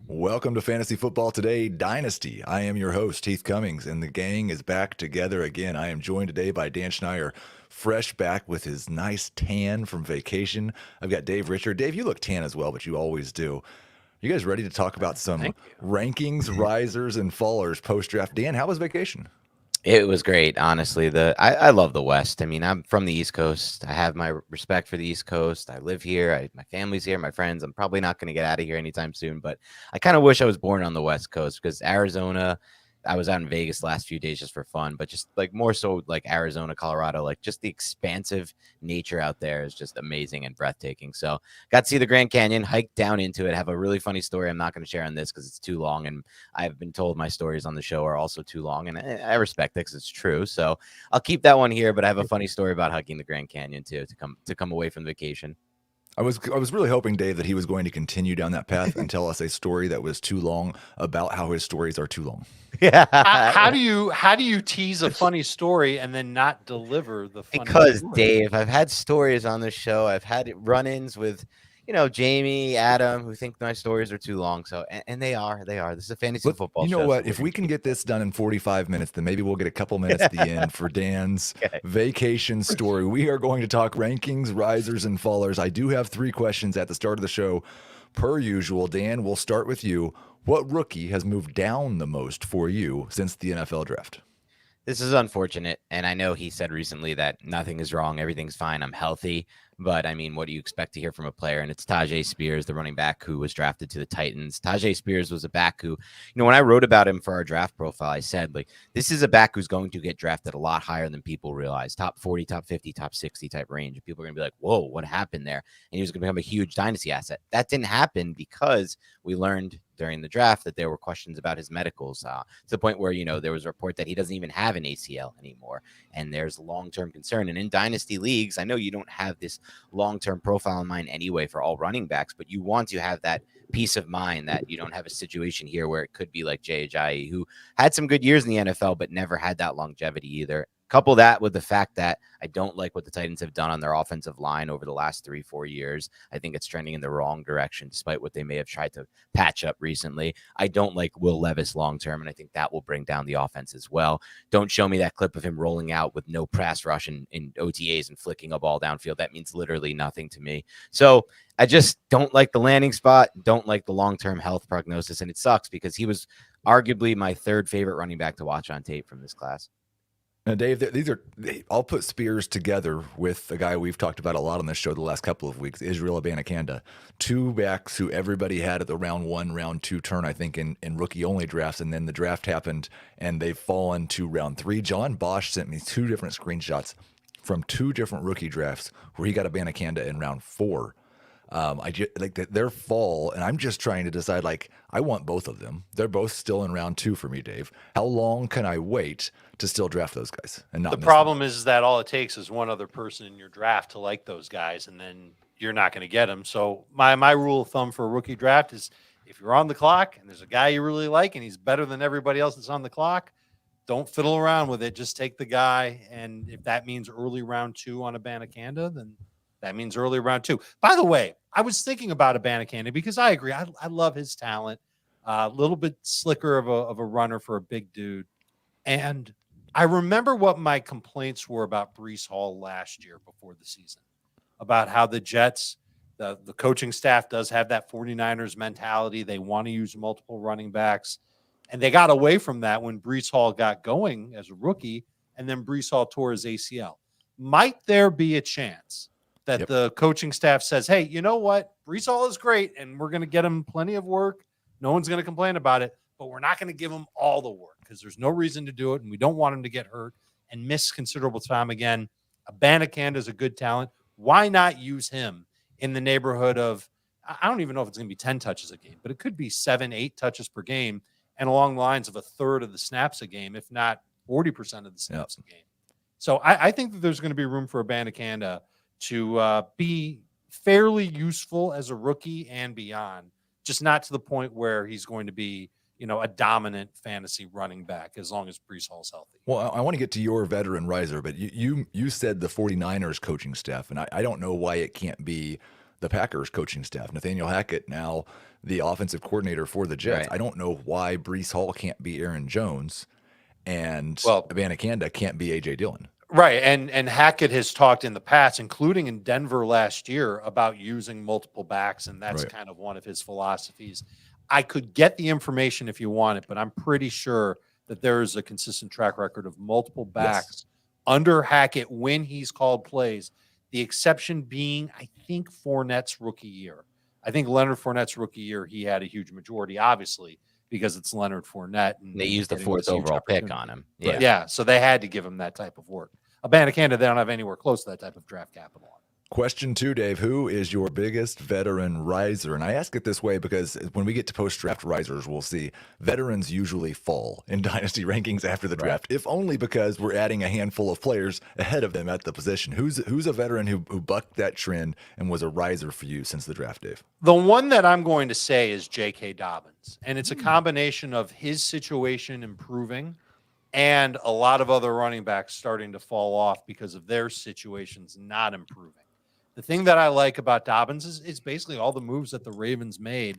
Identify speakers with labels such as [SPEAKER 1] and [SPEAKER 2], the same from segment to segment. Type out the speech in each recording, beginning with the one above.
[SPEAKER 1] Welcome to Fantasy Football Today Dynasty. I am your host, Heath Cummings, and the gang is back together again. I am joined today by Dan Schneier, fresh back with his nice tan from vacation. I've got Dave Richard. Dave, you look tan as well, but you always do. You guys ready to talk about some rankings, risers, and fallers post-draft? Dan, how was vacation?
[SPEAKER 2] It was great, honestly. I love the West. I mean, I'm from the East Coast. I have my respect for the East Coast. I live here. My family's here, my friends. I'm probably not going to get out of here anytime soon, but I kind of wish I was born on the West Coast because Arizona, I was out in Vegas last few days just for fun, but just like more so like Arizona, Colorado, like just the expansive nature out there is just amazing and breathtaking. So got to see the Grand Canyon, hiked down into it, have a really funny story I'm not going to share on this because it's too long. And I've been told my stories on the show are also too long, and I respect it because it's true. So I'll keep that one here, but I have a funny story about hiking the Grand Canyon too, to come away from vacation.
[SPEAKER 1] I was really hoping, Dave, that he was going to continue down that path and tell us a story that was too long about how his stories are too long.
[SPEAKER 2] Yeah.
[SPEAKER 3] How do you tease a funny story and then not deliver the funny
[SPEAKER 2] Because
[SPEAKER 3] story?
[SPEAKER 2] Dave, I've had stories on this show. I've had run-ins with, Jamie, Adam, who think my stories are too long. So, and they are. This is a fantasy football show.
[SPEAKER 1] You know what? If we can get this done in 45 minutes, then maybe we'll get a couple minutes at the end for Dan's vacation story. We are going to talk rankings, risers, and fallers. I do have 3 questions at the start of the show, per usual. Dan, we'll start with you. What rookie has moved down the most for you since the NFL draft?
[SPEAKER 2] This is unfortunate, and I know he said recently that nothing is wrong, everything's fine, I'm healthy. But, I mean, what do you expect to hear from a player? And it's Tyjae Spears, the running back who was drafted to the Titans. Tyjae Spears was a back who, when I wrote about him for our draft profile, I said, this is a back who's going to get drafted a lot higher than people realize. Top 40, top 50, top 60 type range. And people are going to be like, whoa, what happened there? And he was going to become a huge dynasty asset. That didn't happen because we learned during the draft that there were questions about his medicals to the point where, there was a report that he doesn't even have an ACL anymore. And there's long-term concern. And in dynasty leagues, I know you don't have this long-term profile in mind anyway for all running backs, but you want to have that peace of mind that you don't have a situation here where it could be like Jahan, who had some good years in the NFL, but never had that longevity either. Couple that with the fact that I don't like what the Titans have done on their offensive line over the last 3-4 years. I think it's trending in the wrong direction, despite what they may have tried to patch up recently. I don't like Will Levis long-term, and I think that will bring down the offense as well. Don't show me that clip of him rolling out with no pass rush in OTAs and flicking a ball downfield. That means literally nothing to me. So I just don't like the landing spot, don't like the long-term health prognosis, and it sucks because he was arguably my 3rd favorite running back to watch on tape from this class.
[SPEAKER 1] Now, Dave, I'll put Spears together with a guy we've talked about a lot on this show the last couple of weeks, Israel Abanikanda. 2 backs who everybody had at the round 1, round 2 turn, I think, in rookie-only drafts, and then the draft happened, and they've fallen to round 3. John Bosch sent me 2 different screenshots from 2 different rookie drafts where he got Abanikanda in round 4. I just like their fall, and I'm just trying to decide, I want both of them. They're both still in round 2 for me, Dave. How long can I wait to still draft those guys and not
[SPEAKER 3] The
[SPEAKER 1] miss
[SPEAKER 3] problem
[SPEAKER 1] them?
[SPEAKER 3] is that all it takes is one other person in your draft to like those guys, and then you're not going to get them. So my rule of thumb for a rookie draft is if you're on the clock and there's a guy you really like and he's better than everybody else that's on the clock, don't fiddle around with it. Just take the guy, and if that means early round 2 on Abanikanda, then that means early round 2. By the way, I was thinking about Abanikanda because I agree. I love his talent. A little bit slicker of a runner for a big dude. And I remember what my complaints were about Breece Hall last year before the season, about how the Jets, the coaching staff does have that 49ers mentality. They want to use multiple running backs. And they got away from that when Breece Hall got going as a rookie, and then Breece Hall tore his ACL. Might there be a chance that the coaching staff says, hey, you know what? Breece Hall is great, and we're going to get him plenty of work. No one's going to complain about it, but we're not going to give him all the work because there's no reason to do it, and we don't want him to get hurt and miss considerable time again. Abanikanda is a good talent. Why not use him in the neighborhood of, I don't even know if it's going to be 10 touches a game, but it could be 7, 8 touches per game and along the lines of a third of the snaps a game, if not 40% of the snaps a game. So I think that there's going to be room for Abanikanda to be fairly useful as a rookie and beyond, just not to the point where he's going to be, a dominant fantasy running back as long as Breece Hall's healthy.
[SPEAKER 1] Well, I want to get to your veteran riser, but you said the 49ers coaching staff, and I don't know why it can't be the Packers coaching staff. Nathaniel Hackett now the offensive coordinator for the Jets.
[SPEAKER 2] Right.
[SPEAKER 1] I don't know why Breece Hall can't be Aaron Jones and
[SPEAKER 3] Well-
[SPEAKER 1] Abanikanda can't be A.J. Dillon.
[SPEAKER 3] Right. And Hackett has talked in the past, including in Denver last year, about using multiple backs. And that's
[SPEAKER 1] Right.
[SPEAKER 3] kind of one of his philosophies. I could get the information if you want it, but I'm pretty sure that there is a consistent track record of multiple backs under Hackett when he's called plays. The exception being, I think, Fournette's rookie year. I think Leonard Fournette's rookie year, he had a huge majority, obviously, because it's Leonard Fournette. And
[SPEAKER 2] They used the
[SPEAKER 3] getting
[SPEAKER 2] 4th
[SPEAKER 3] this huge
[SPEAKER 2] overall pick
[SPEAKER 3] opportunity.
[SPEAKER 2] on him.
[SPEAKER 3] But
[SPEAKER 2] Yeah.
[SPEAKER 3] yeah, so they had to give him that type of work. Abanikanda, they don't have anywhere close to that type of draft capital on.
[SPEAKER 1] Question 2, Dave. Who is your biggest veteran riser? And I ask it this way because when we get to post-draft risers, we'll see veterans usually fall in dynasty rankings after the draft, if only because we're adding a handful of players ahead of them at the position. Who's a veteran who bucked that trend and was a riser for you since the draft, Dave?
[SPEAKER 3] The one that I'm going to say is J.K. Dobbins, and it's a combination of his situation improving and a lot of other running backs starting to fall off because of their situations not improving. The thing that I like about Dobbins is basically all the moves that the Ravens made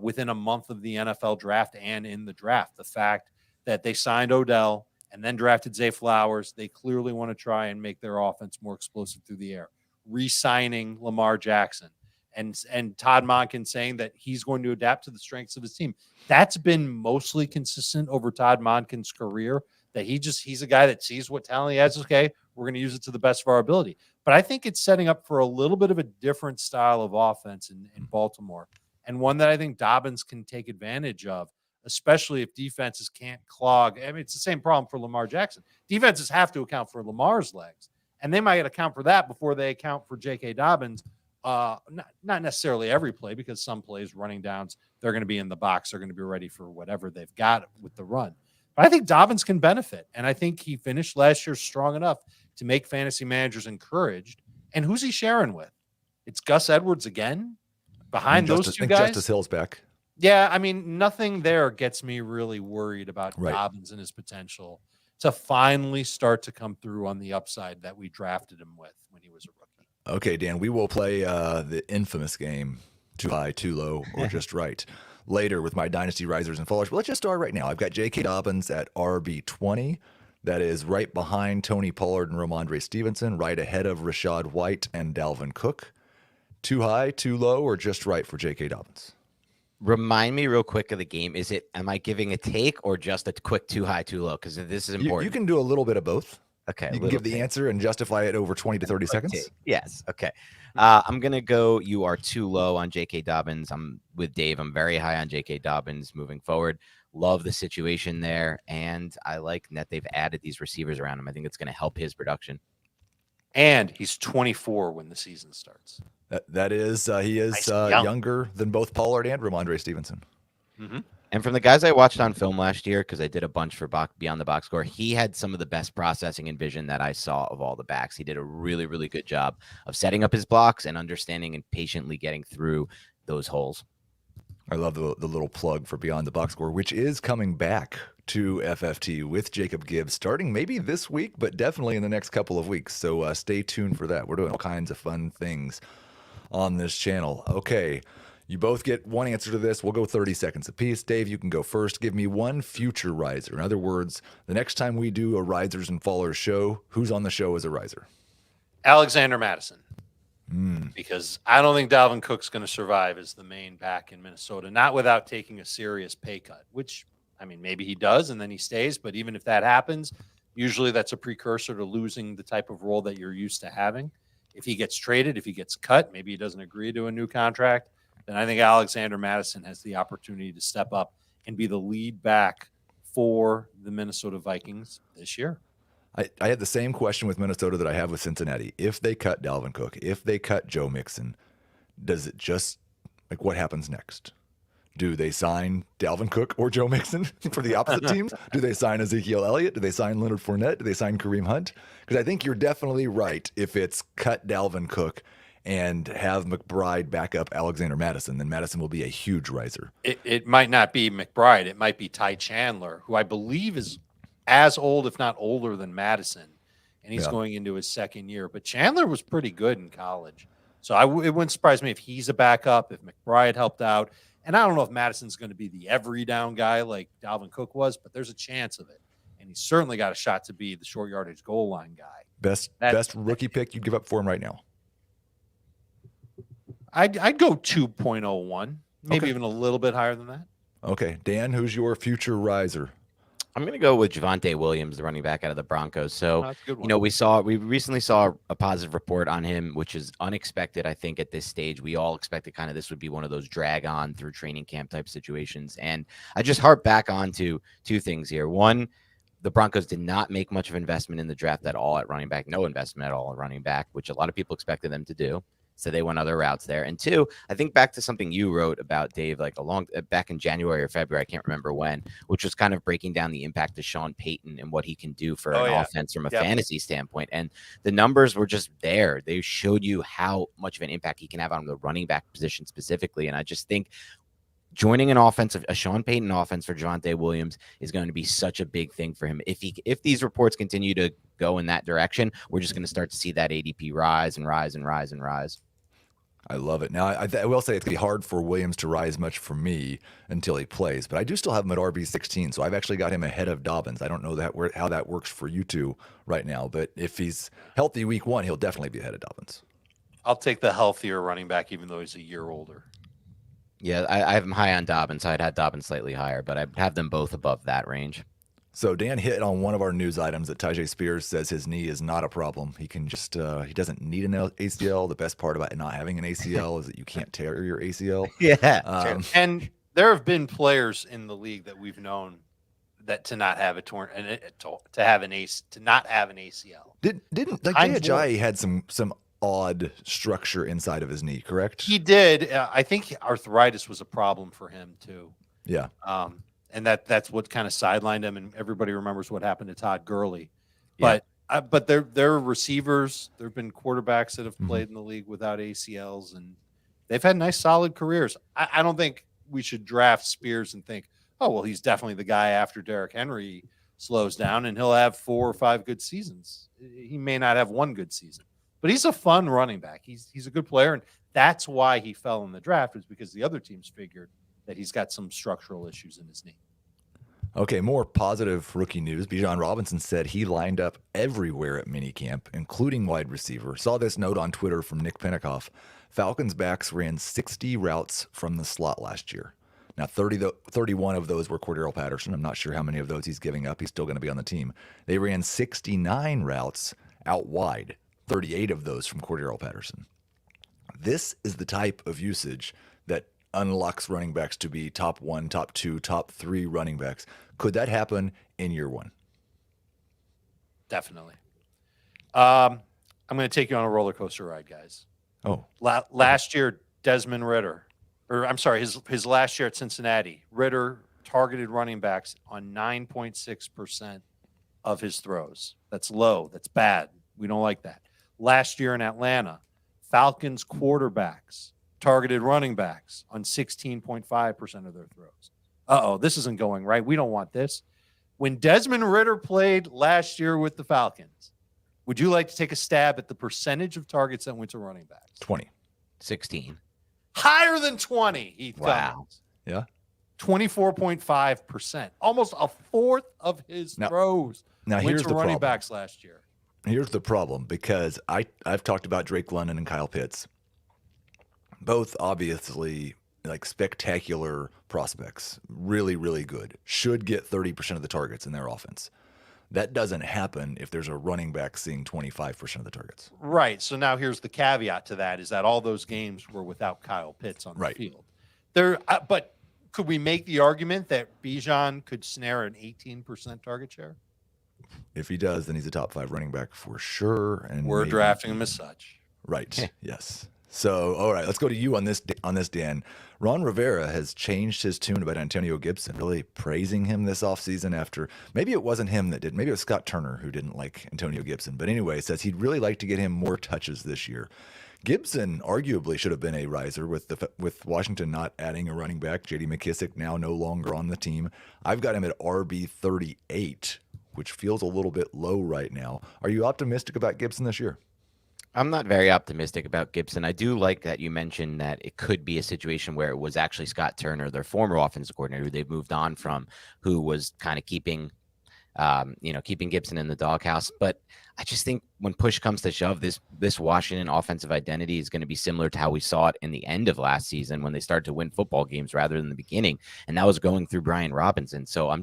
[SPEAKER 3] within a month of the NFL draft and in the draft. The fact that they signed Odell and then drafted Zay Flowers, they clearly want to try and make their offense more explosive through the air. Re-signing Lamar Jackson and Todd Monken saying that he's going to adapt to the strengths of his team. That's been mostly consistent over Todd Monken's career, that he's a guy that sees what talent he has. Okay, we're going to use it to the best of our ability. But I think it's setting up for a little bit of a different style of offense in Baltimore, and one that I think Dobbins can take advantage of, especially if defenses can't clog. I mean, it's the same problem for Lamar Jackson. Defenses have to account for Lamar's legs, and they might account for that before they account for J.K. Dobbins. Not necessarily every play, because some plays, running downs, they're going to be in the box. They're going to be ready for whatever they've got with the run. But I think Dobbins can benefit, and I think he finished last year strong enough to make fantasy managers encouraged. And who's he sharing with? It's Gus Edwards again behind those two guys.
[SPEAKER 1] Justice Hill's back.
[SPEAKER 3] Yeah, I mean, nothing there gets me really worried about Dobbins and his potential to finally start to come through on the upside that we drafted him with when he was a rookie.
[SPEAKER 1] Okay, Dan, we will play the infamous game, too high, too low, or just right, later with my dynasty risers and fallers. But let's just start right now. I've got J.K. Dobbins at RB20. That is right behind Tony Pollard and Ramondre Stevenson, right ahead of Rachaad White and Dalvin Cook. Too high, too low, or just right for J.K. Dobbins?
[SPEAKER 2] Remind me real quick of the game. Am I giving a take or just a quick too high, too low? Because this is important.
[SPEAKER 1] You can do a little bit of both.
[SPEAKER 2] Okay.
[SPEAKER 1] You can give the answer and justify it over 20 to 30 seconds.
[SPEAKER 2] Take. Yes. Okay. I'm going to go, you are too low on J.K. Dobbins. I'm with Dave. I'm very high on J.K. Dobbins moving forward. Love the situation there. And I like that they've added these receivers around him. I think it's going to help his production.
[SPEAKER 3] And he's 24 when the season starts.
[SPEAKER 1] That is, he is
[SPEAKER 3] Nice,
[SPEAKER 1] younger than both Pollard and Ramondre Stevenson.
[SPEAKER 3] Mm-hmm.
[SPEAKER 2] And from the guys I watched on film last year, because I did a bunch for Beyond the Box Score, he had some of the best processing and vision that I saw of all the backs. He did a really, really good job of setting up his blocks and understanding and patiently getting through those holes.
[SPEAKER 1] I love the little plug for Beyond the Box Score, which is coming back to FFT with Jacob Gibbs starting maybe this week, but definitely in the next couple of weeks. So stay tuned for that. We're doing all kinds of fun things on this channel. Okay. You both get one answer to this. We'll go 30 seconds apiece. Dave, you can go first. Give me one future riser. In other words, the next time we do a risers and fallers show, who's on the show as a riser?
[SPEAKER 3] Alexander Mattison. Because I don't think Dalvin Cook's going to survive as the main back in Minnesota, not without taking a serious pay cut, which, I mean, maybe he does and then he stays. But even if that happens, usually that's a precursor to losing the type of role that you're used to having. If he gets traded, if he gets cut, maybe he doesn't agree to a new contract, then I think Alexander Mattison has the opportunity to step up and be the lead back for the Minnesota Vikings this year.
[SPEAKER 1] I had the same question with Minnesota that I have with Cincinnati. If they cut Dalvin Cook, if they cut Joe Mixon, does it just, like, what happens next? Do they sign Dalvin Cook or Joe Mixon for the opposite teams? Do they sign Ezekiel Elliott? Do they sign Leonard Fournette? Do they sign Kareem Hunt? Because I think you're definitely right. If it's cut Dalvin Cook and have McBride back up Alexander Mattison, then Mattison will be a huge riser.
[SPEAKER 3] It might not be McBride. It might be Ty Chandler, who I believe is as old, if not older, than Mattison, and he's going into his second year. But Chandler was pretty good in college, so it wouldn't surprise me if he's a backup, if McBride helped out, And I don't know if Mattison's going to be the every down guy like Dalvin Cook was, but there's a chance of it. And he's certainly got a shot to be the short yardage goal line guy.
[SPEAKER 1] Best rookie pick you'd give up for him right now?
[SPEAKER 3] I'd go 2.01, maybe
[SPEAKER 1] Okay.
[SPEAKER 3] even a little bit higher than that.
[SPEAKER 1] Okay, Dan, who's your future riser?
[SPEAKER 2] I'm going to go with Javonte Williams, the running back out of the Broncos. So,
[SPEAKER 3] That's a good one.
[SPEAKER 2] we recently saw a positive report on him, which is unexpected. I think at this stage, we all expected kind of this would be one of those drag on through training camp type situations. And I just harp back on to two things here. One, the Broncos did not make much of investment in the draft at all at running back, no investment at all at running back, which a lot of people expected them to do. So they went other routes there. And two, I think back to something you wrote about, Dave, like back in January or February, I can't remember when, which was kind of breaking down the impact of Sean Payton and what he can do for an offense from a fantasy standpoint. And the numbers were just there. They showed you how much of an impact he can have on the running back position specifically. And I just think joining a Sean Payton offense for Javonte Williams is going to be such a big thing for him. If these reports continue to go in that direction, we're just going to start to see that ADP rise and rise and rise and rise.
[SPEAKER 1] I love it. Now, I will say it's going to be hard for Williams to rise much for me until he plays, but I do still have him at RB16, so I've actually got him ahead of Dobbins. I don't know how that works for you two right now, but if he's healthy week 1, he'll definitely be ahead of Dobbins.
[SPEAKER 3] I'll take the healthier running back, even though he's a year older.
[SPEAKER 2] Yeah, I have him high on Dobbins. I'd had Dobbins slightly higher, but I'd have them both above that range.
[SPEAKER 1] So Dan hit on one of our news items that Tyjae Spears says his knee is not a problem. He can just he doesn't need an ACL. The best part about not having an ACL is that you can't tear your ACL.
[SPEAKER 2] Yeah.
[SPEAKER 3] And there have been players in the league that we've known that to not have a torn and to not have an ACL.
[SPEAKER 1] Didn't like Jahajae had some odd structure inside of his knee, correct?
[SPEAKER 3] He did. I think arthritis was a problem for him too.
[SPEAKER 1] Yeah.
[SPEAKER 3] And that's what kind of sidelined him. And everybody remembers what happened to Todd Gurley. But they're receivers. There have been quarterbacks that have played in the league without ACLs, and they've had nice, solid careers. I don't think we should draft Spears and think, oh, well, he's definitely the guy after Derrick Henry slows down, and he'll have 4 or 5 good seasons. He may not have one good season, but he's a fun running back. He's a good player, and that's why he fell in the draft, was because the other teams figured that he's got some structural issues in his knee.
[SPEAKER 1] Okay, more positive rookie news. Bijan Robinson said he lined up everywhere at minicamp, including wide receiver. Saw this note on Twitter from Nick Penikoff. Falcons backs ran 60 routes from the slot last year. Now, 31 of those were Cordero Patterson. I'm not sure how many of those he's giving up. He's still going to be on the team. They ran 69 routes out wide, 38 of those from Cordero Patterson. This is the type of usage that unlocks running backs to be top 1, top 2, top 3 running backs. Could that happen in year 1?
[SPEAKER 3] Definitely. I'm going to take you on a roller coaster ride, guys.
[SPEAKER 1] Oh.
[SPEAKER 3] Last year, Desmond Ridder, his last year at Cincinnati, Ridder targeted running backs on 9.6% of his throws. That's low. That's bad. We don't like that. Last year in Atlanta, Falcons quarterbacks targeted running backs on 16.5% of their throws. This isn't going right. We don't want this. When Desmond Ridder played last year with the Falcons, would you like to take a stab at the percentage of targets that went to running backs?
[SPEAKER 1] 20.
[SPEAKER 2] 16.
[SPEAKER 3] Higher than 20, Heath Cummings.
[SPEAKER 1] Yeah.
[SPEAKER 3] 24.5%. Almost a fourth of his throws went to running backs last year.
[SPEAKER 1] Here's the problem, because I've talked about Drake London and Kyle Pitts. Both obviously like spectacular prospects, really, really good. Should get 30% of the targets in their offense. That doesn't happen if there's a running back seeing 25% of the targets.
[SPEAKER 3] Right. So now here's the caveat to that, is that all those games were without Kyle Pitts on the field. But could we make the argument that Bijan could snare an 18% target share?
[SPEAKER 1] If he does, then he's a top 5 running back for sure. And
[SPEAKER 3] we're drafting him as such.
[SPEAKER 1] Right. Yes. So, all right, let's go to you on this, Dan. Ron Rivera has changed his tune about Antonio Gibson, really praising him this offseason after maybe it wasn't him that did. Maybe it was Scott Turner who didn't like Antonio Gibson. But anyway, says he'd really like to get him more touches this year. Gibson arguably should have been a riser with Washington not adding a running back. J.D. McKissick now no longer on the team. I've got him at RB 38, which feels a little bit low right now. Are you optimistic about Gibson this year?
[SPEAKER 2] I'm not very optimistic about Gibson. I do like that you mentioned that it could be a situation where it was actually Scott Turner, their former offensive coordinator, who they've moved on from, who was kind of keeping Gibson in the doghouse. But I just think when push comes to shove, this Washington offensive identity is going to be similar to how we saw it in the end of last season when they started to win football games rather than the beginning. And that was going through Brian Robinson. So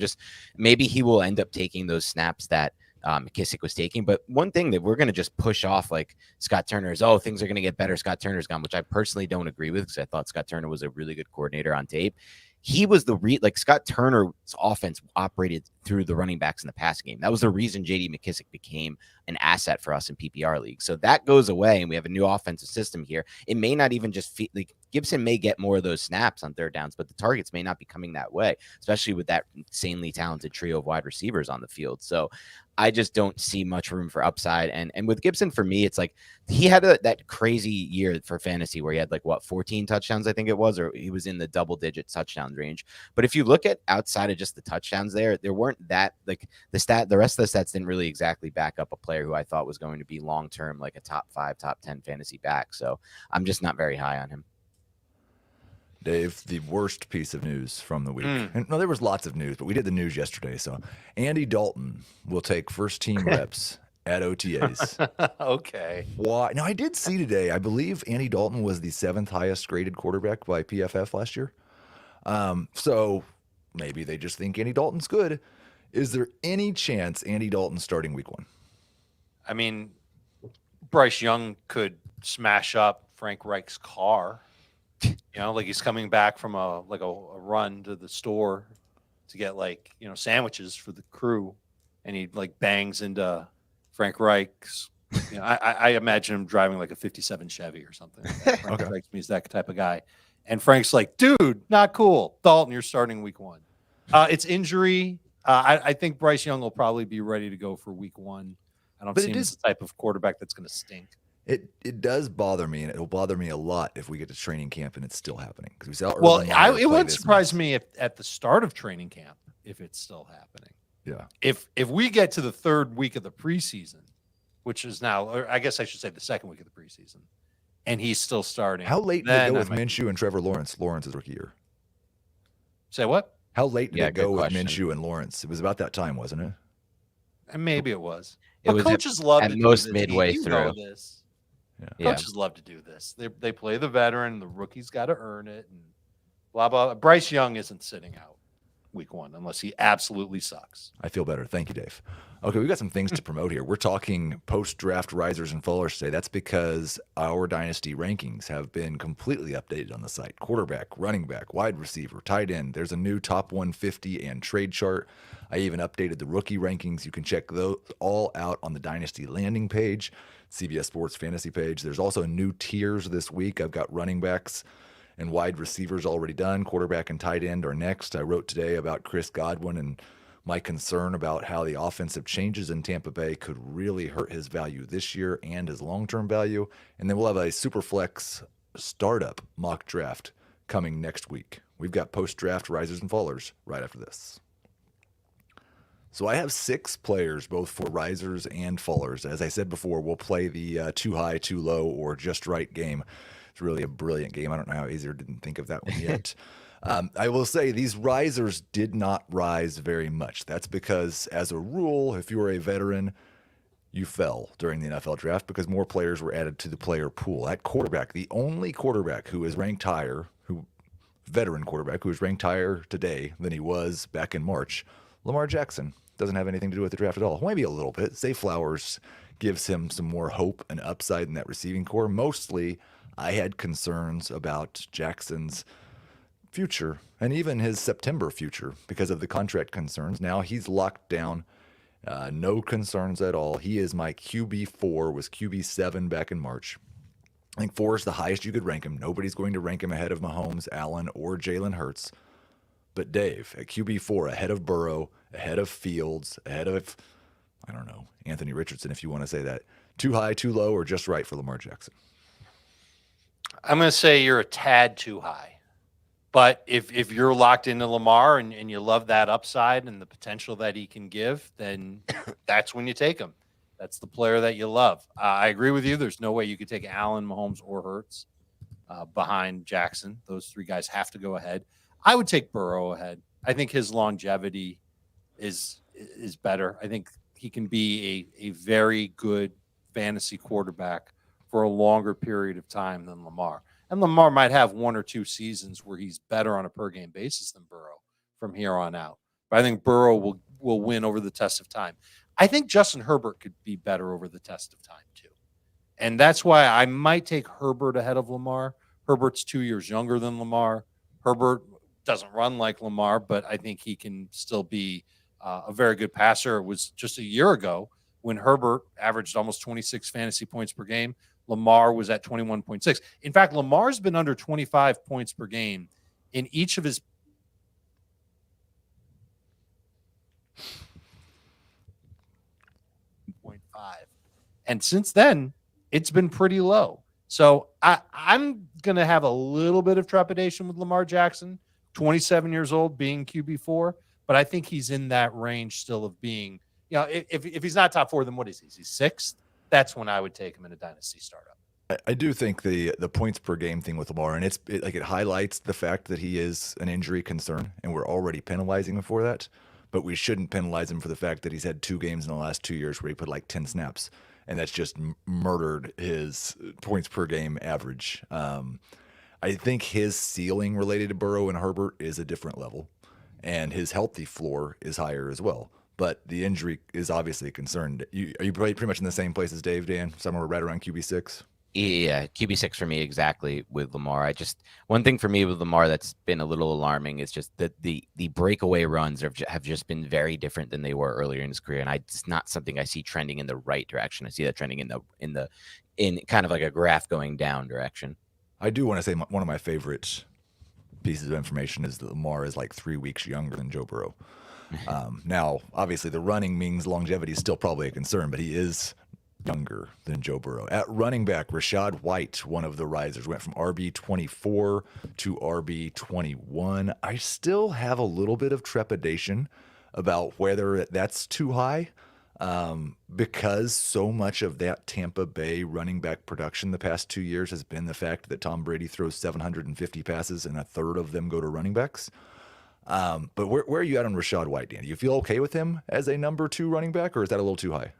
[SPEAKER 2] maybe he will end up taking those snaps that McKissick was taking. But one thing that we're going to just push off like Scott Turner is, things are going to get better. Scott Turner's gone, which I personally don't agree with because I thought Scott Turner was a really good coordinator on tape. He was Scott Turner's offense operated through the running backs in the passing game. That was the reason J.D. McKissick became an asset for us in PPR league. So that goes away, and we have a new offensive system here. It may not even just Gibson may get more of those snaps on third downs, but the targets may not be coming that way, especially with that insanely talented trio of wide receivers on the field. So I just don't see much room for upside. And with Gibson, for me, it's like he had that crazy year for fantasy where he had 14 touchdowns, I think it was, or he was in the double digit touchdown range. But if you look at outside of just the touchdowns there weren't that the rest of the stats didn't really exactly back up a player who I thought was going to be long-term, like a top 5, top 10 fantasy back. So I'm just not very high on him.
[SPEAKER 1] Dave, the worst piece of news from the week. And no, there was lots of news, but we did the news yesterday. So Andy Dalton will take first-team reps at OTAs.
[SPEAKER 3] Okay.
[SPEAKER 1] Why? Now, I did see today, I believe Andy Dalton was the 7th highest graded quarterback by PFF last year. So maybe they just think Andy Dalton's good. Is there any chance Andy Dalton's starting week 1?
[SPEAKER 3] I mean, Bryce Young could smash up Frank Reich's car. He's coming back from a run to the store to get sandwiches for the crew, and he bangs into Frank Reich's. I imagine him driving a 57 Chevy or something. Frank Reich means that type of guy, and Frank's like, dude, not cool. Dalton, you're starting week 1. It's injury. I think Bryce Young will probably be ready to go for week 1. I don't see him as the type of quarterback that's going to stink.
[SPEAKER 1] It does bother me, and it will bother me a lot if we get to training camp and it's still happening. Because we saw
[SPEAKER 3] it would surprise me if at the start of training camp if it's still happening.
[SPEAKER 1] Yeah.
[SPEAKER 3] If we get to the 3rd week of the preseason, which is now, or I guess I should say the 2nd week of the preseason, and he's still starting.
[SPEAKER 1] How late did it go with Minshew and Trevor Lawrence? Lawrence's rookie year.
[SPEAKER 3] Say what?
[SPEAKER 1] How late did it go with Minshew and Lawrence? It was about that time, wasn't it?
[SPEAKER 3] And maybe it was.
[SPEAKER 2] But
[SPEAKER 3] coaches love
[SPEAKER 2] at
[SPEAKER 3] to
[SPEAKER 2] most
[SPEAKER 3] do this.
[SPEAKER 2] midway
[SPEAKER 3] You
[SPEAKER 2] through.
[SPEAKER 3] know this.
[SPEAKER 1] Yeah.
[SPEAKER 3] Coaches love to do this. They play the veteran. The rookie's got to earn it, and blah blah. Bryce Young isn't sitting out week 1 unless he absolutely sucks.
[SPEAKER 1] I feel better. Thank you, Dave. Okay, we got some things to promote here. We're talking post-draft risers and fallers today. That's because our dynasty rankings have been completely updated on the site. Quarterback, running back, wide receiver, tight end. There's a new top 150 and trade chart. I even updated the rookie rankings. You can check those all out on the dynasty landing page, CBS Sports fantasy page. There's also new tiers this week. I've got running backs and wide receivers already done. Quarterback and tight end are next. I wrote today about Chris Godwin and my concern about how the offensive changes in Tampa Bay could really hurt his value this year and his long-term value. And then we'll have a Superflex startup mock draft coming next week. We've got post-draft risers and fallers right after this. So I have 6 players, both for risers and fallers. As I said before, we'll play the too high, too low, or just right game. It's really a brilliant game. I don't know how Azer didn't think of that one yet. I will say these risers did not rise very much. That's because, as a rule, if you were a veteran, you fell during the NFL draft because more players were added to the player pool. At quarterback, the only quarterback who is ranked higher, veteran quarterback who is ranked higher today than he was back in March, Lamar Jackson. Doesn't have anything to do with the draft at all. Maybe a little bit. Zay Flowers gives him some more hope and upside in that receiving core. Mostly, I had concerns about Jackson's future and even his September future because of the contract concerns. Now he's locked down. No concerns at all. He is my QB4, was QB7 back in March. I think 4 is the highest you could rank him. Nobody's going to rank him ahead of Mahomes, Allen, or Jalen Hurts. But Dave, at QB4, ahead of Burrow, ahead of Fields, ahead of, I don't know, Anthony Richardson, if you want to say that. Too high, too low, or just right for Lamar Jackson?
[SPEAKER 3] I'm going to say you're a tad too high. But if you're locked into Lamar and you love that upside and the potential that he can give, then that's when you take him. That's the player that you love. I agree with you. There's no way you could take Allen, Mahomes, or Hurts behind Jackson. Those three guys have to go ahead. I would take Burrow ahead. I think his longevity is better. I think he can be a very good fantasy quarterback for a longer period of time than Lamar. And Lamar might have one or two seasons where he's better on a per game basis than Burrow from here on out. But I think Burrow will win over the test of time. I think Justin Herbert could be better over the test of time too. And that's why I might take Herbert ahead of Lamar. Herbert's 2 years younger than Lamar. Herbert doesn't run like Lamar, but I think he can still be a very good passer. It was just a year ago when Herbert averaged almost 26 fantasy points per game. Lamar was at 21.6. In fact, Lamar's been under 25 points per game in each of his 0.5. And since then, it's been pretty low. So I'm going to have a little bit of trepidation with Lamar Jackson, 27 years old, being QB4. But I think he's in that range still of being, if he's not top 4, then what is he? Is he 6th? That's when I would take him in a dynasty startup.
[SPEAKER 1] I do think the points per game thing with Lamar, and it highlights the fact that he is an injury concern, and we're already penalizing him for that. But we shouldn't penalize him for the fact that he's had 2 games in the last 2 years where he put like 10 snaps, and that's just murdered his points per game average. I think his ceiling related to Burrow and Herbert is a different level, and his healthy floor is higher as well. But the injury is obviously a concern. Are you pretty much in the same place as Dave, Dan? Somewhere right around QB6?
[SPEAKER 2] Yeah, QB6 for me exactly with Lamar. One thing for me with Lamar that's been a little alarming is just that the breakaway runs have just been very different than they were earlier in his career, and it's not something I see trending in the right direction. I see that trending in kind of like a graph going down direction.
[SPEAKER 1] I do want to say one of my favorite pieces of information is that Lamar is like 3 weeks younger than Joe Burrow. Now, obviously, the running means longevity is still probably a concern, but he is younger than Joe Burrow. At running back, Rachaad White, one of the risers, went from RB24 to RB21. I still have a little bit of trepidation about whether that's too high, because so much of that Tampa Bay running back production the past 2 years has been the fact that Tom Brady throws 750 passes and a third of them go to running backs. But where are you at on Rachaad White, Dan? Do you feel okay with him as a number 2 running back, or is that a little too high?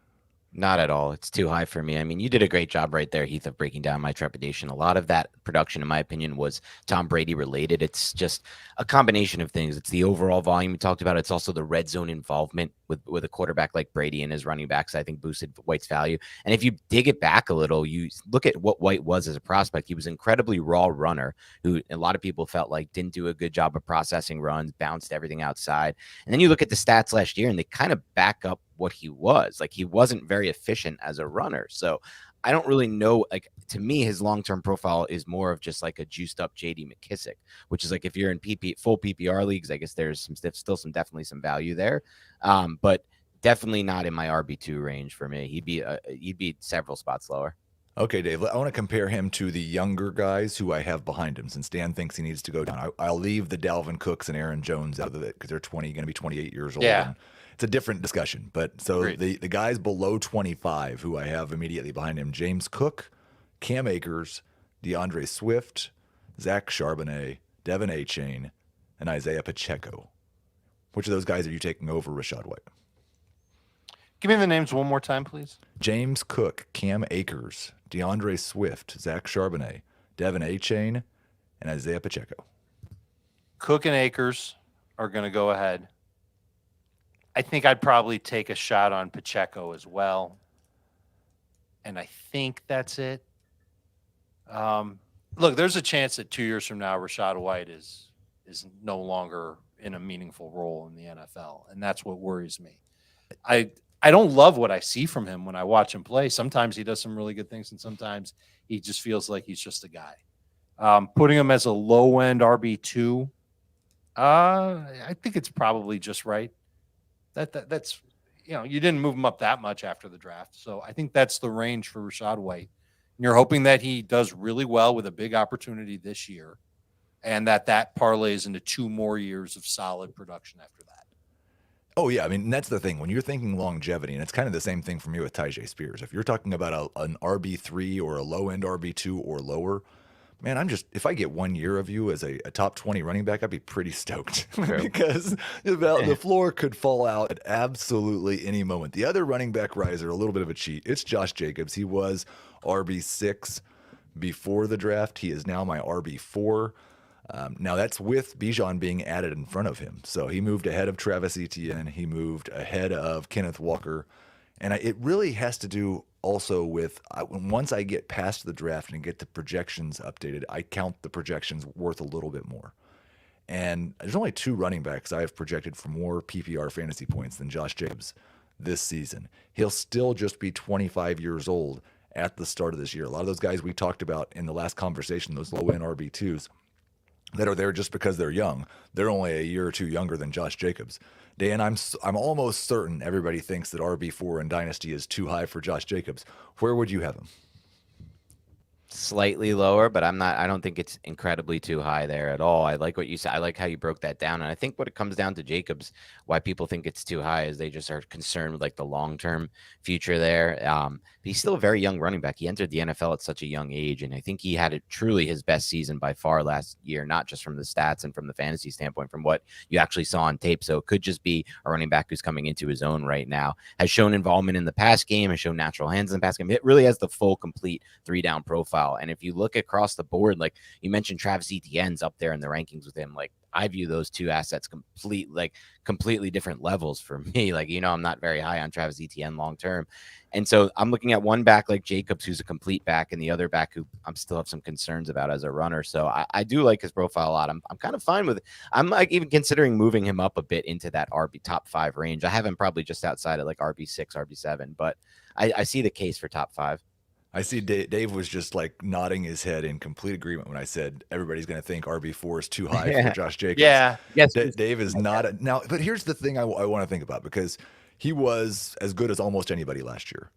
[SPEAKER 2] Not at all. It's too high for me. I mean, you did a great job right there, Heath, of breaking down my trepidation. A lot of that production, in my opinion, was Tom Brady related. It's just a combination of things. It's the overall volume we talked about. It's also the red zone involvement with a quarterback like Brady and his running backs, I think boosted White's value. And if you dig it back a little, you look at what White was as a prospect. He was an incredibly raw runner who a lot of people felt like didn't do a good job of processing runs, bounced everything outside. And then you look at the stats last year and they kind of back up what he was. Like, he wasn't very efficient as a runner. So I don't really know. Like, to me, his long-term profile is more of just like a juiced up JD McKissick, which is like, if you're in full PPR leagues, I guess there's definitely some value there. But definitely not in my RB2 range for me. He'd be several spots lower.
[SPEAKER 1] Okay, Dave, I want to compare him to the younger guys who I have behind him, since Dan thinks he needs to go down. I'll leave the Dalvin Cooks and Aaron Jones out of it because they're going to be 28 years old.
[SPEAKER 3] Yeah.
[SPEAKER 1] And it's a different discussion. But so the guys below 25 who I have immediately behind him: James Cook, Cam Akers, DeAndre Swift, Zach Charbonnet, Devin Achane, and Isaiah Pacheco. Which of those guys are you taking over Rachaad White?
[SPEAKER 3] Give me the names one more time, please.
[SPEAKER 1] James Cook, Cam Akers, DeAndre Swift, Zach Charbonnet, Devin Achane, and Isaiah Pacheco.
[SPEAKER 3] Cook and Akers are going to go ahead. I think I'd probably take a shot on Pacheco as well. And I think that's it. Look, there's a chance that 2 years from now, Rachaad White is no longer in a meaningful role in the NFL. And that's what worries me. I don't love what I see from him when I watch him play. Sometimes he does some really good things, and sometimes he just feels like he's just a guy. Putting him as a low-end RB2, I think it's probably just right. That's you didn't move him up that much after the draft. So I think that's the range for Rachaad White. And you're hoping that he does really well with a big opportunity this year, and that parlays into 2 more years of solid production after that.
[SPEAKER 1] Oh, yeah. I mean, that's the thing. When you're thinking longevity, and it's kind of the same thing for me with Tyjae Spears. If you're talking about an RB3 or a low-end RB2 or lower, man, if I get 1 year of you as a top 20 running back, I'd be pretty stoked because the floor could fall out at absolutely any moment. The other running back riser, a little bit of a cheat. It's Josh Jacobs. He was RB6 before the draft. He is now my RB4. Now that's with Bijan being added in front of him. So he moved ahead of Travis Etienne. He moved ahead of Kenneth Walker. And it really has to do also with once I get past the draft and get the projections updated, I count the projections worth a little bit more. And there's only 2 running backs I have projected for more PPR fantasy points than Josh Jacobs this season. He'll still just be 25 years old at the start of this year. A lot of those guys we talked about in the last conversation, those low-end RB2s, that are there just because they're young. They're only a year or 2 younger than Josh Jacobs. Dan, I'm almost certain everybody thinks that RB4 in Dynasty is too high for Josh Jacobs. Where would you have him?
[SPEAKER 2] Slightly lower, but I don't think it's incredibly too high there at all. I like what you said. I like how you broke that down. And I think what it comes down to Jacobs, why people think it's too high is they just are concerned with like the long-term future there. But he's still a very young running back. He entered the NFL at such a young age. And I think he had truly his best season by far last year, not just from the stats and from the fantasy standpoint, from what you actually saw on tape. So it could just be a running back who's coming into his own right now, has shown involvement in the pass game, has shown natural hands in the pass game. It really has the full, complete 3-down profile. And if you look across the board, like you mentioned, Travis Etienne's up there in the rankings with him. Like I view those 2 assets completely different levels for me. Like, I'm not very high on Travis Etienne long term. And so I'm looking at one back like Jacobs, who's a complete back, and the other back who I'm still have some concerns about as a runner. So I do like his profile a lot. I'm kind of fine with it. I'm like even considering moving him up a bit into that RB top 5 range. I have him probably just outside of like RB6, RB7, but I see the case for top 5.
[SPEAKER 1] I see Dave was just like nodding his head in complete agreement when I said everybody's going to think RB4 is too high for Josh Jacobs.
[SPEAKER 3] Yeah.
[SPEAKER 2] Yes.
[SPEAKER 1] Dave is not now, but here's the thing I want to think about, because he was as good as almost anybody last year.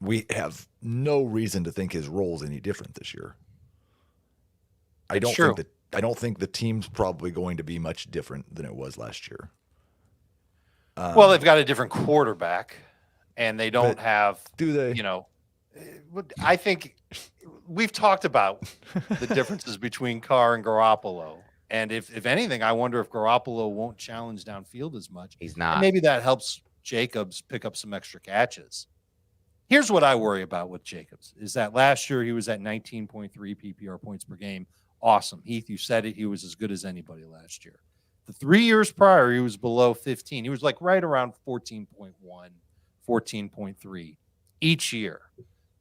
[SPEAKER 1] We have no reason to think his role's any different this year. I don't think the team's probably going to be much different than it was last year.
[SPEAKER 3] Well, they've got a different quarterback, and they don't have.
[SPEAKER 1] Do they?
[SPEAKER 3] I think we've talked about the differences between Carr and Garoppolo. And if anything, I wonder if Garoppolo won't challenge downfield as much.
[SPEAKER 2] He's not.
[SPEAKER 3] And maybe that helps Jacobs pick up some extra catches. Here's what I worry about with Jacobs is that last year he was at 19.3 PPR points per game. Awesome. Heath, you said it. He was as good as anybody last year. The 3 years prior, he was below 15. He was like right around 14.1, 14.3 each year.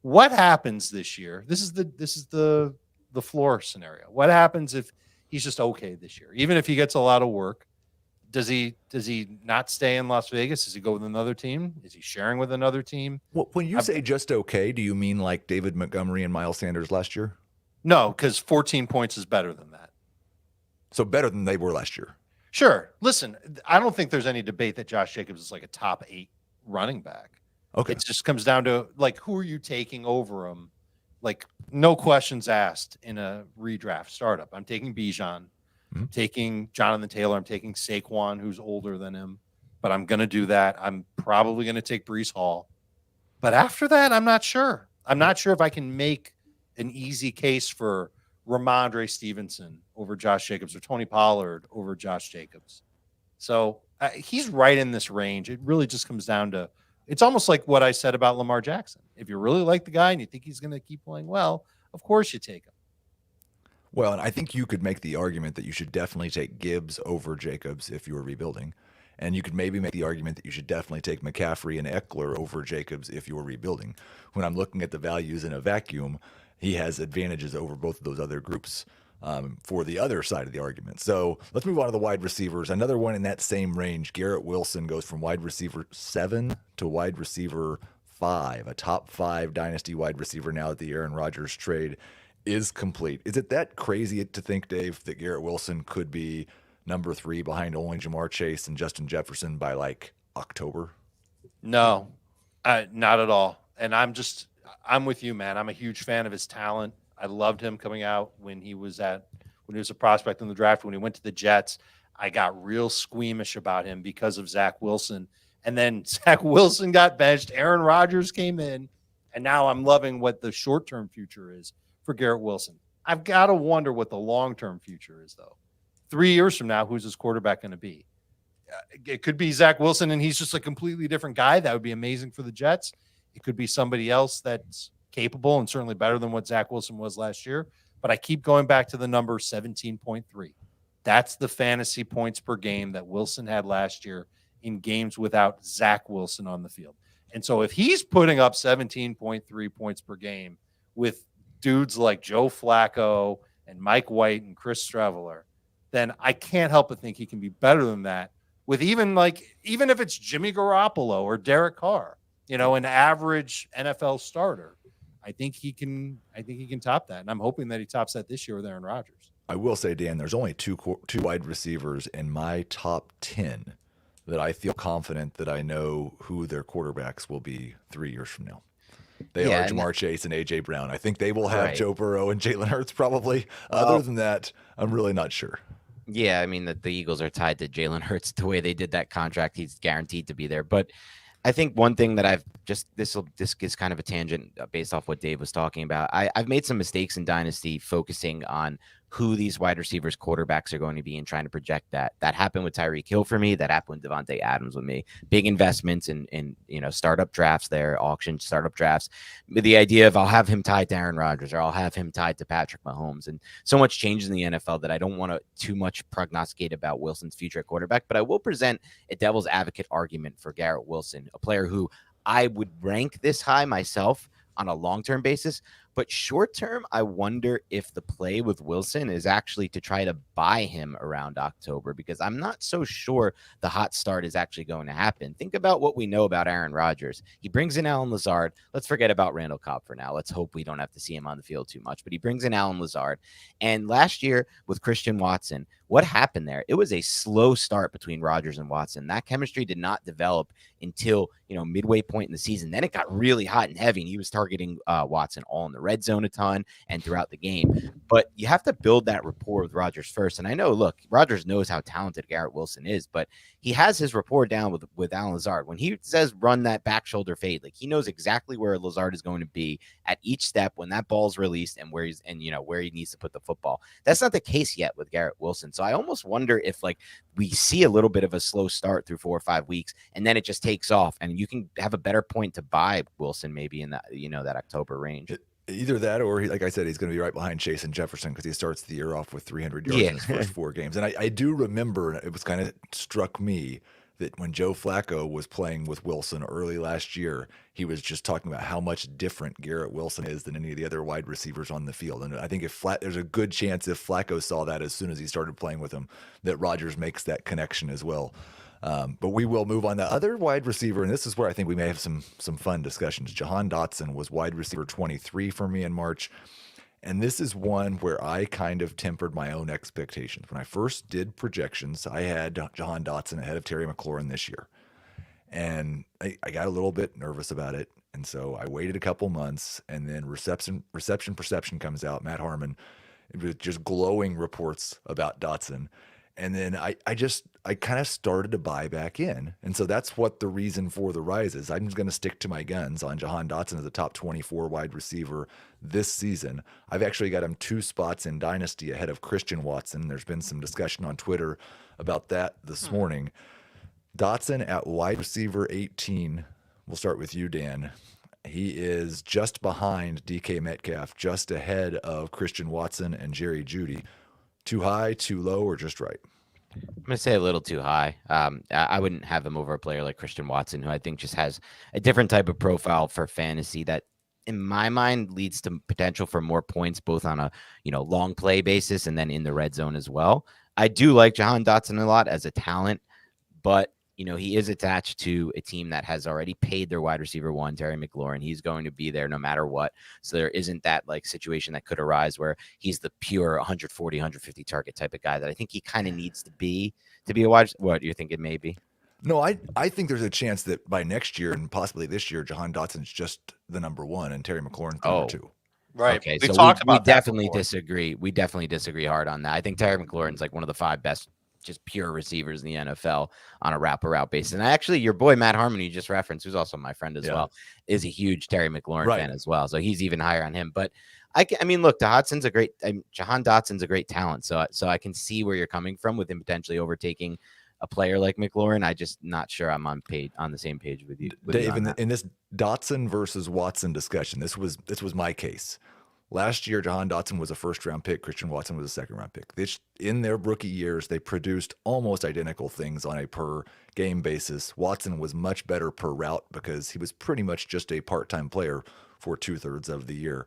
[SPEAKER 3] What happens this year? This is the floor scenario. What happens if he's just okay this year? Even if he gets a lot of work, does he not stay in Las Vegas? Does he go with another team? Is he sharing with another team?
[SPEAKER 1] Well, when you say just okay, do you mean like David Montgomery and Miles Sanders last year?
[SPEAKER 3] No, because 14 points is better than that.
[SPEAKER 1] So better than they were last year.
[SPEAKER 3] Sure. Listen, I don't think there's any debate that Josh Jacobs is like a top 8 running back.
[SPEAKER 1] Okay.
[SPEAKER 3] It just comes down to like, who are you taking over him? Like, no questions asked in a redraft startup. I'm taking Bijan, taking Jonathan Taylor. I'm taking Saquon, who's older than him, but I'm going to do that. I'm probably going to take Breece Hall. But after that, I'm not sure. I'm not sure if I can make an easy case for Ramondre Stevenson over Josh Jacobs or Tony Pollard over Josh Jacobs. So he's right in this range. It really just comes down to, it's almost like what I said about Lamar Jackson. If you really like the guy and you think he's going to keep playing well, of course you take him.
[SPEAKER 1] Well, and I think you could make the argument that you should definitely take Gibbs over Jacobs if you were rebuilding. And you could maybe make the argument that you should definitely take McCaffrey and Eckler over Jacobs if you were rebuilding. When I'm looking at the values in a vacuum, he has advantages over both of those other groups for the other side of the argument. So let's move on to the wide receivers. Another one in that same range, Garrett Wilson goes from wide receiver 7 to wide receiver 5, a top 5 dynasty wide receiver now that the Aaron Rodgers trade is complete. Is it that crazy to think, Dave, that Garrett Wilson could be number 3 behind only Jamar Chase and Justin Jefferson by like October?
[SPEAKER 3] No, not at all. And I'm with you, man. I'm a huge fan of his talent. I loved him coming out when he was a prospect in the draft, when he went to the Jets. I got real squeamish about him because of Zach Wilson. And then Zach Wilson got benched. Aaron Rodgers came in. And now I'm loving what the short-term future is for Garrett Wilson. I've got to wonder what the long-term future is, though. 3 years from now, who's his quarterback going to be? It could be Zach Wilson, and he's just a completely different guy. That would be amazing for the Jets. It could be somebody else that's capable and certainly better than what Zach Wilson was last year. But I keep going back to the number 17.3. That's the fantasy points per game that Wilson had last year in games without Zach Wilson on the field. And so if he's putting up 17.3 points per game with dudes like Joe Flacco and Mike White and Chris Streveler, then I can't help but think he can be better than that with even if it's Jimmy Garoppolo or Derek Carr, an average NFL starter. I think he can top that. And I'm hoping that he tops that this year with Aaron Rodgers.
[SPEAKER 1] I will say, Dan, there's only two wide receivers in my top 10 that I feel confident that I know who their quarterbacks will be 3 years from now. They are Ja'Marr Chase and A.J. Brown. I think they will have Joe Burrow and Jalen Hurts probably. Other than that, I'm really not sure.
[SPEAKER 2] Yeah, I mean, the Eagles are tied to Jalen Hurts the way they did that contract. He's guaranteed to be there. But I think one thing that this is kind of a tangent based off what Dave was talking about. I've made some mistakes in Dynasty focusing on who these wide receivers quarterbacks are going to be and trying to project that. That happened with Tyreek Hill for me. That happened with Davante Adams with me. Big investments in startup drafts there, auction startup drafts. With the idea of I'll have him tied to Aaron Rodgers or I'll have him tied to Patrick Mahomes. And so much changes in the NFL that I don't want to too much prognosticate about Wilson's future at quarterback, but I will present a devil's advocate argument for Garrett Wilson, a player who I would rank this high myself on a long-term basis. But short-term, I wonder if the play with Wilson is actually to try to buy him around October, because I'm not so sure the hot start is actually going to happen. Think about what we know about Aaron Rodgers. He brings in Allen Lazard. Let's forget about Randall Cobb for now. Let's hope we don't have to see him on the field too much. But he brings in Allen Lazard. And last year with Christian Watson, what happened there? It was a slow start between Rodgers and Watson. That chemistry did not develop until, midway point in the season. Then it got really hot and heavy, and he was targeting Watson all in the red zone a ton and throughout the game. But you have to build that rapport with Rodgers first. And I know, look, Rodgers knows how talented Garrett Wilson is, but he has his rapport down with Allen Lazard. When he says run that back shoulder fade, like he knows exactly where Lazard is going to be at each step when that ball's released and where he needs to put the football. That's not the case yet with Garrett Wilson. So I almost wonder if we see a little bit of a slow start through 4 or 5 weeks and then it just takes off and you can have a better point to buy Wilson maybe in that, that October range.
[SPEAKER 1] Either that or, like I said, he's going to be right behind Chase and Jefferson because he starts the year off with 300 yards in his first 4 games. And I do remember, it was kind of struck me that when Joe Flacco was playing with Wilson early last year, he was just talking about how much different Garrett Wilson is than any of the other wide receivers on the field. And I think there's a good chance if Flacco saw that as soon as he started playing with him, that Rodgers makes that connection as well. But we will move on. The other wide receiver, and this is where I think we may have some fun discussions. Jahan Dotson was wide receiver 23 for me in March. And this is one where I kind of tempered my own expectations. When I first did projections, I had Jahan Dotson ahead of Terry McLaurin this year. And I got a little bit nervous about it. And so I waited a couple months, and then Reception Perception comes out, Matt Harmon, with just glowing reports about Dotson. And then I kind of started to buy back in. And so that's what the reason for the rise is. I'm just going to stick to my guns on Jahan Dotson as a top 24 wide receiver this season. I've actually got him 2 spots in Dynasty ahead of Christian Watson. There's been some discussion on Twitter about that this morning. Dotson at wide receiver 18. We'll start with you, Dan. He is just behind DK Metcalf, just ahead of Christian Watson and Jerry Jeudy. Too high, too low, or just right?
[SPEAKER 2] I'm going to say a little too high. I wouldn't have him over a player like Christian Watson, who I think just has a different type of profile for fantasy that, in my mind, leads to potential for more points, both on a long play basis and then in the red zone as well. I do like Jahan Dotson a lot as a talent, but he is attached to a team that has already paid their wide receiver 1, Terry McLaurin. He's going to be there no matter what. So there isn't that situation that could arise where he's the pure 140, 150 target type of guy that I think he kind of needs to be a wide. What you think it may be?
[SPEAKER 1] No, I think there's a chance that by next year and possibly this year, Jahan Dotson's just the number 1 and Terry McLaurin's the number 2.
[SPEAKER 3] Right.
[SPEAKER 2] Okay.
[SPEAKER 3] We
[SPEAKER 2] so
[SPEAKER 3] talked
[SPEAKER 2] we
[SPEAKER 3] about
[SPEAKER 2] definitely disagree. We definitely disagree hard on that. I think Terry McLaurin's one of the 5 best just pure receivers in the NFL on a wrap-around basis. And actually, your boy Matt Harmon, you just referenced, who's also my friend as well, is a huge Terry McLaurin fan as well. So he's even higher on him. But I mean, look, Jahan Dotson's a great talent. So I can see where you're coming from with him potentially overtaking a player like McLaurin. I just not sure I'm on the same page with you,
[SPEAKER 1] Dave. In this Dotson versus Watson discussion, this was my case. Last year, Jahan Dotson was a first-round pick. Christian Watson was a second-round pick. In their rookie years, they produced almost identical things on a per-game basis. Watson was much better per route because he was pretty much just a part-time player for 2/3 of the year.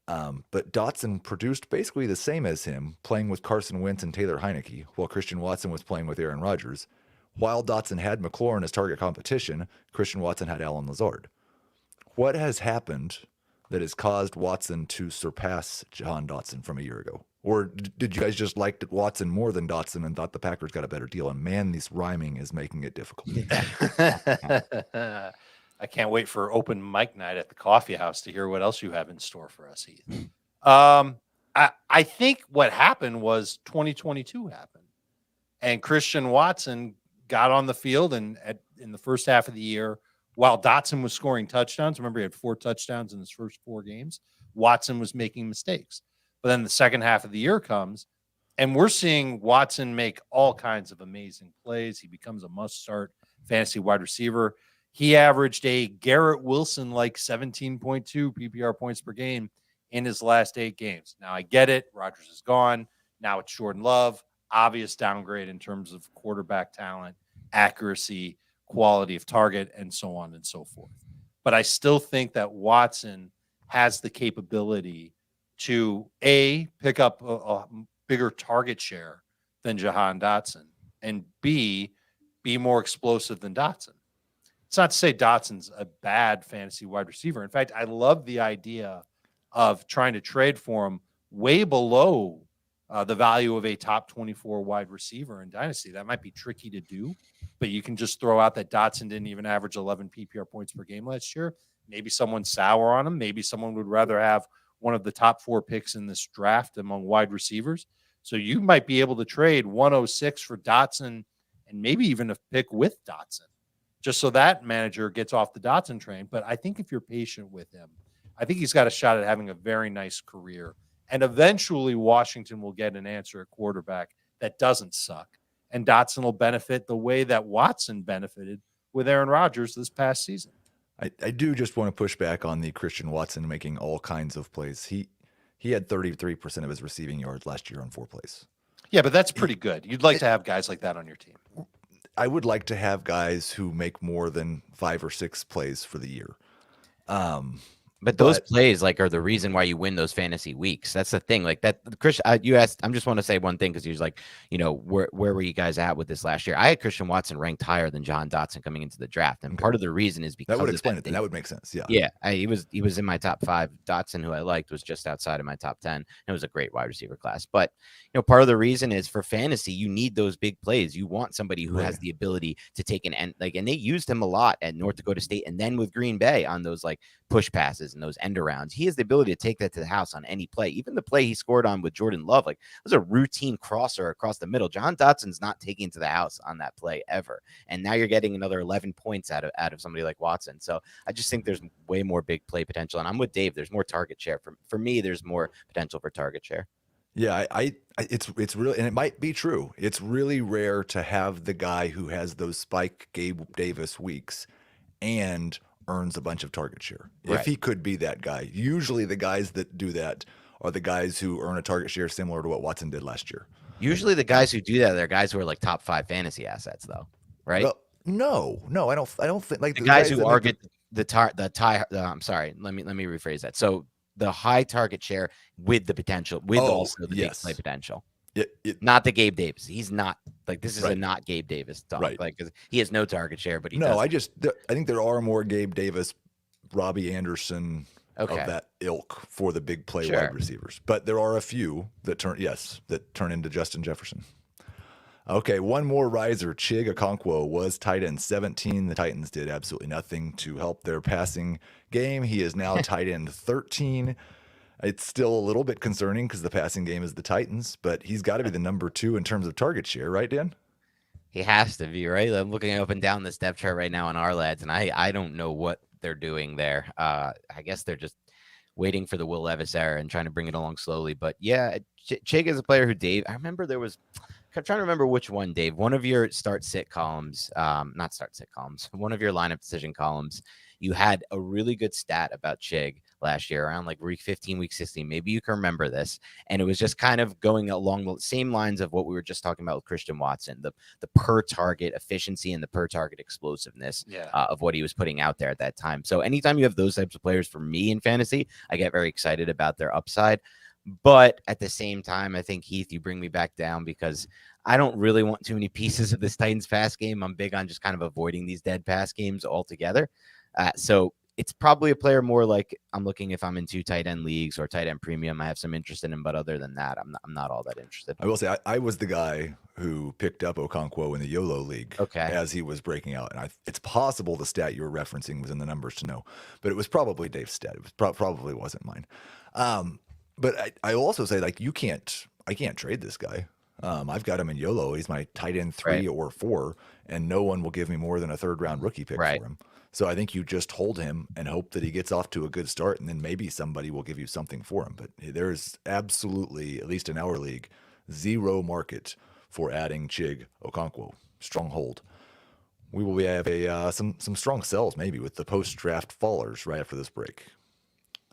[SPEAKER 1] But Dotson produced basically the same as him, playing with Carson Wentz and Taylor Heineke, while Christian Watson was playing with Aaron Rodgers. While Dotson had McLaurin as target competition, Christian Watson had Allen Lazard. What has happened that has caused Watson to surpass Jahan Dotson from a year ago? Or did you guys just like Watson more than Dotson and thought the Packers got a better deal? And man, this rhyming is making it difficult.
[SPEAKER 3] I can't wait for open mic night at the coffee house to hear what else you have in store for us, Heath. I think what happened was 2022 happened, and Christian Watson got on the field and in the first half of the year, while Dotson was scoring touchdowns. Remember, he had 4 touchdowns in his first 4 games. Watson was making mistakes. But then the second half of the year comes, and we're seeing Watson make all kinds of amazing plays. He becomes a must-start fantasy wide receiver. He averaged a Garrett Wilson like 17.2 PPR points per game in his last 8 games. Now, I get it. Rodgers is gone. Now it's Jordan Love. Obvious downgrade in terms of quarterback talent, accuracy, quality of target, and so on and so forth. But I still think that Watson has the capability to, A, pick up a bigger target share than Jahan Dotson, and B, be more explosive than Dotson. It's not to say Dotson's a bad fantasy wide receiver. In fact, I love the idea of trying to trade for him way below the value of a top 24 wide receiver in Dynasty. That might be tricky to do, but you can just throw out that Dotson didn't even average 11 PPR points per game last year. Maybe someone's sour on him. Maybe someone would rather have one of the top 4 picks in this draft among wide receivers. So you might be able to trade 106 for Dotson and maybe even a pick with Dotson, just so that manager gets off the Dotson train. But I think if you're patient with him, I think he's got a shot at having a very nice career. And eventually Washington will get an answer at quarterback that doesn't suck. And Dotson will benefit the way that Watson benefited with Aaron Rodgers this past season.
[SPEAKER 1] I do just want to push back on the Christian Watson making all kinds of plays. He had 33% of his receiving yards last year on 4 plays.
[SPEAKER 3] Yeah, but that's pretty good. You'd like to have guys like that on your team.
[SPEAKER 1] I would like to have guys who make more than 5 or 6 plays for the year.
[SPEAKER 2] But those plays are the reason why you win those fantasy weeks. That's the thing. Like that, Chris, you asked. I just want to say one thing because he was like, where were you guys at with this last year? I had Christian Watson ranked higher than Jahan Dotson coming into the draft, and part of the reason is because
[SPEAKER 1] that would explain it. That would make sense.
[SPEAKER 2] Yeah. He was in my top 5. Dotson, who I liked, was just outside of my top 10. It was a great wide receiver class. But part of the reason is for fantasy, you need those big plays. You want somebody who has the ability to take and they used him a lot at North Dakota State, and then with Green Bay on those push passes and those end arounds. He has the ability to take that to the house on any play. Even the play he scored on with Jordan Love, it was a routine crosser across the middle. Jahan Dotson's not taking to the house on that play ever. And now you're getting another 11 points out of somebody like Watson. So I just think there's way more big play potential. And I'm with Dave. There's more target share. For me, there's more potential for target share.
[SPEAKER 1] Yeah, it's really, and it might be true. It's really rare to have the guy who has those spike Gabe Davis weeks and earns a bunch of target share. Right. If he could be that guy. Usually the guys that do that are the guys who earn a target share similar to what Watson did last year.
[SPEAKER 2] Usually the guys who do that, they're guys who are top 5 fantasy assets though, right?
[SPEAKER 1] Well, no, I don't think
[SPEAKER 2] the guys who are get I'm sorry, let me rephrase that. So the high target share with the potential, with also the big play potential. Not the Gabe Davis. He's not this is a not Gabe Davis talk.
[SPEAKER 1] Right.
[SPEAKER 2] Because he has no target share, but he
[SPEAKER 1] I think there are more Gabe Davis, Robbie Anderson of that ilk for the big play wide receivers. But there are a few that turn into Justin Jefferson. Okay, one more riser. Chig Okonkwo was tight end 17. The Titans did absolutely nothing to help their passing game. He is now tight end 13. It's still a little bit concerning because the passing game is the Titans, but he's got to be the number 2 in terms of target share, right, Dan?
[SPEAKER 2] He has to be, right? I'm looking up and down the depth chart right now on our lads, and I don't know what they're doing there. I guess they're just waiting for the Will Levis era and trying to bring it along slowly. But yeah, Chig is a player who Dave, I remember I'm trying to remember which one, Dave. One of your start-sit columns, not start-sit columns, one of your lineup decision columns, you had a really good stat about Chig last year around like week 15, week 16. Maybe you can remember this. And it was just kind of going along the same lines of what we were just talking about with Christian Watson, the per target efficiency and the per target explosiveness of what he was putting out there at that time. So anytime you have those types of players for me in fantasy, I get very excited about their upside. But at the same time, I think, Heath, you bring me back down because I don't really want too many pieces of this Titans pass game. I'm big on just kind of avoiding these dead pass games altogether. So it's probably a player more like I'm looking if I'm in 2 tight end leagues or tight end premium. I have some interest in him, but other than that, I'm not all that interested.
[SPEAKER 1] I will say I was the guy who picked up Okonkwo in the YOLO league as he was breaking out. And it's possible the stat you were referencing was in the numbers to know, but it was probably Dave's stat. It was probably wasn't mine. But I will also say, like, I can't trade this guy. I've got him in YOLO. He's my tight end 3 or 4, and no one will give me more than a 3rd-round rookie pick for him. So I think you just hold him and hope that he gets off to a good start, and then maybe somebody will give you something for him. But there's absolutely, at least in our league, zero market for adding Chig Okonkwo. Strong hold. We will have some strong sells maybe with the post-draft fallers right after this break.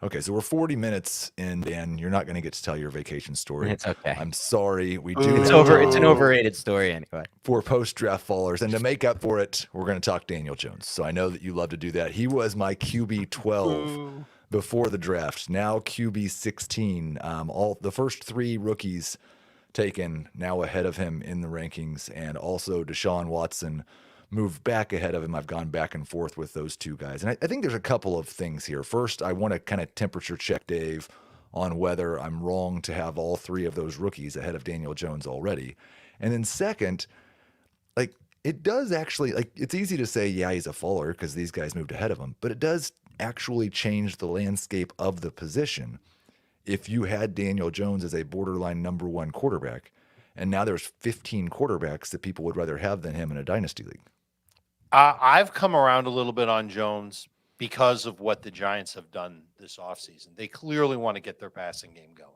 [SPEAKER 1] Okay, so we're 40 minutes in, Dan. You're not going to get to tell your vacation story.
[SPEAKER 2] It's okay.
[SPEAKER 1] I'm sorry. We do.
[SPEAKER 2] It's an overrated story anyway.
[SPEAKER 1] For post-draft fallers, and to make up for it, we're going to talk Daniel Jones. So I know that you love to do that. He was my QB 12 before the draft. Now QB 16. All the first 3 rookies taken now ahead of him in the rankings, and also Deshaun Watson moved back ahead of him. I've gone back and forth with those 2 guys. And I think there's a couple of things here. First, I want to kind of temperature check Dave on whether I'm wrong to have all 3 of those rookies ahead of Daniel Jones already. And then second, like, it does actually, like, it's easy to say, yeah, he's a faller because these guys moved ahead of him, but it does actually change the landscape of the position if you had Daniel Jones as a borderline number 1 quarterback, and now there's 15 quarterbacks that people would rather have than him in a dynasty league.
[SPEAKER 3] I've come around a little bit on Jones because of what the Giants have done this offseason. They clearly want to get their passing game going.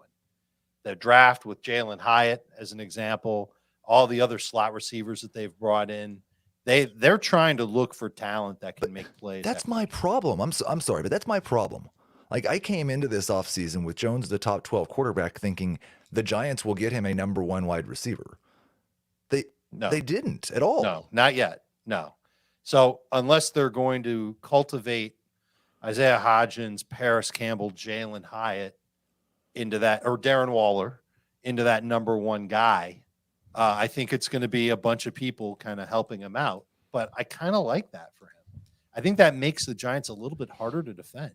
[SPEAKER 3] The draft with Jalen Hyatt, as an example, all the other slot receivers that they've brought in, they're trying to look for talent that can make plays.
[SPEAKER 1] That's my problem. I'm sorry, but that's my problem. Like, I came into this offseason with Jones, the top 12 quarterback, thinking the Giants will get him a number 1 wide receiver. They didn't at all.
[SPEAKER 3] No, not yet. No. So unless they're going to cultivate Isaiah Hodgins, Paris Campbell, Jalen Hyatt into that, or Darren Waller into that number 1 guy, I think it's going to be a bunch of people kind of helping him out. But I kind of like that for him. I think that makes the Giants a little bit harder to defend.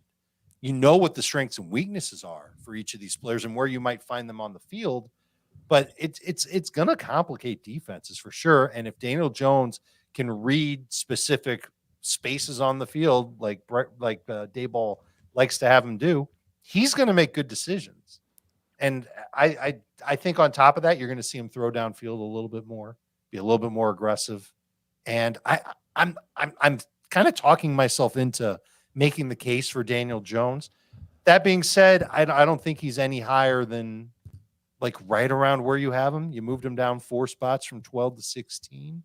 [SPEAKER 3] You know what the strengths and weaknesses are for each of these players and where you might find them on the field, but it's going to complicate defenses for sure. And if Daniel Jones can read specific spaces on the field, like Dayball likes to have him do, he's going to make good decisions. And I think on top of that, you're going to see him throw downfield a little bit more, be a little bit more aggressive. And I'm kind of talking myself into making the case for Daniel Jones. That being said, I don't think he's any higher than like right around where you have him. You moved him down 4 spots from 12 to 16.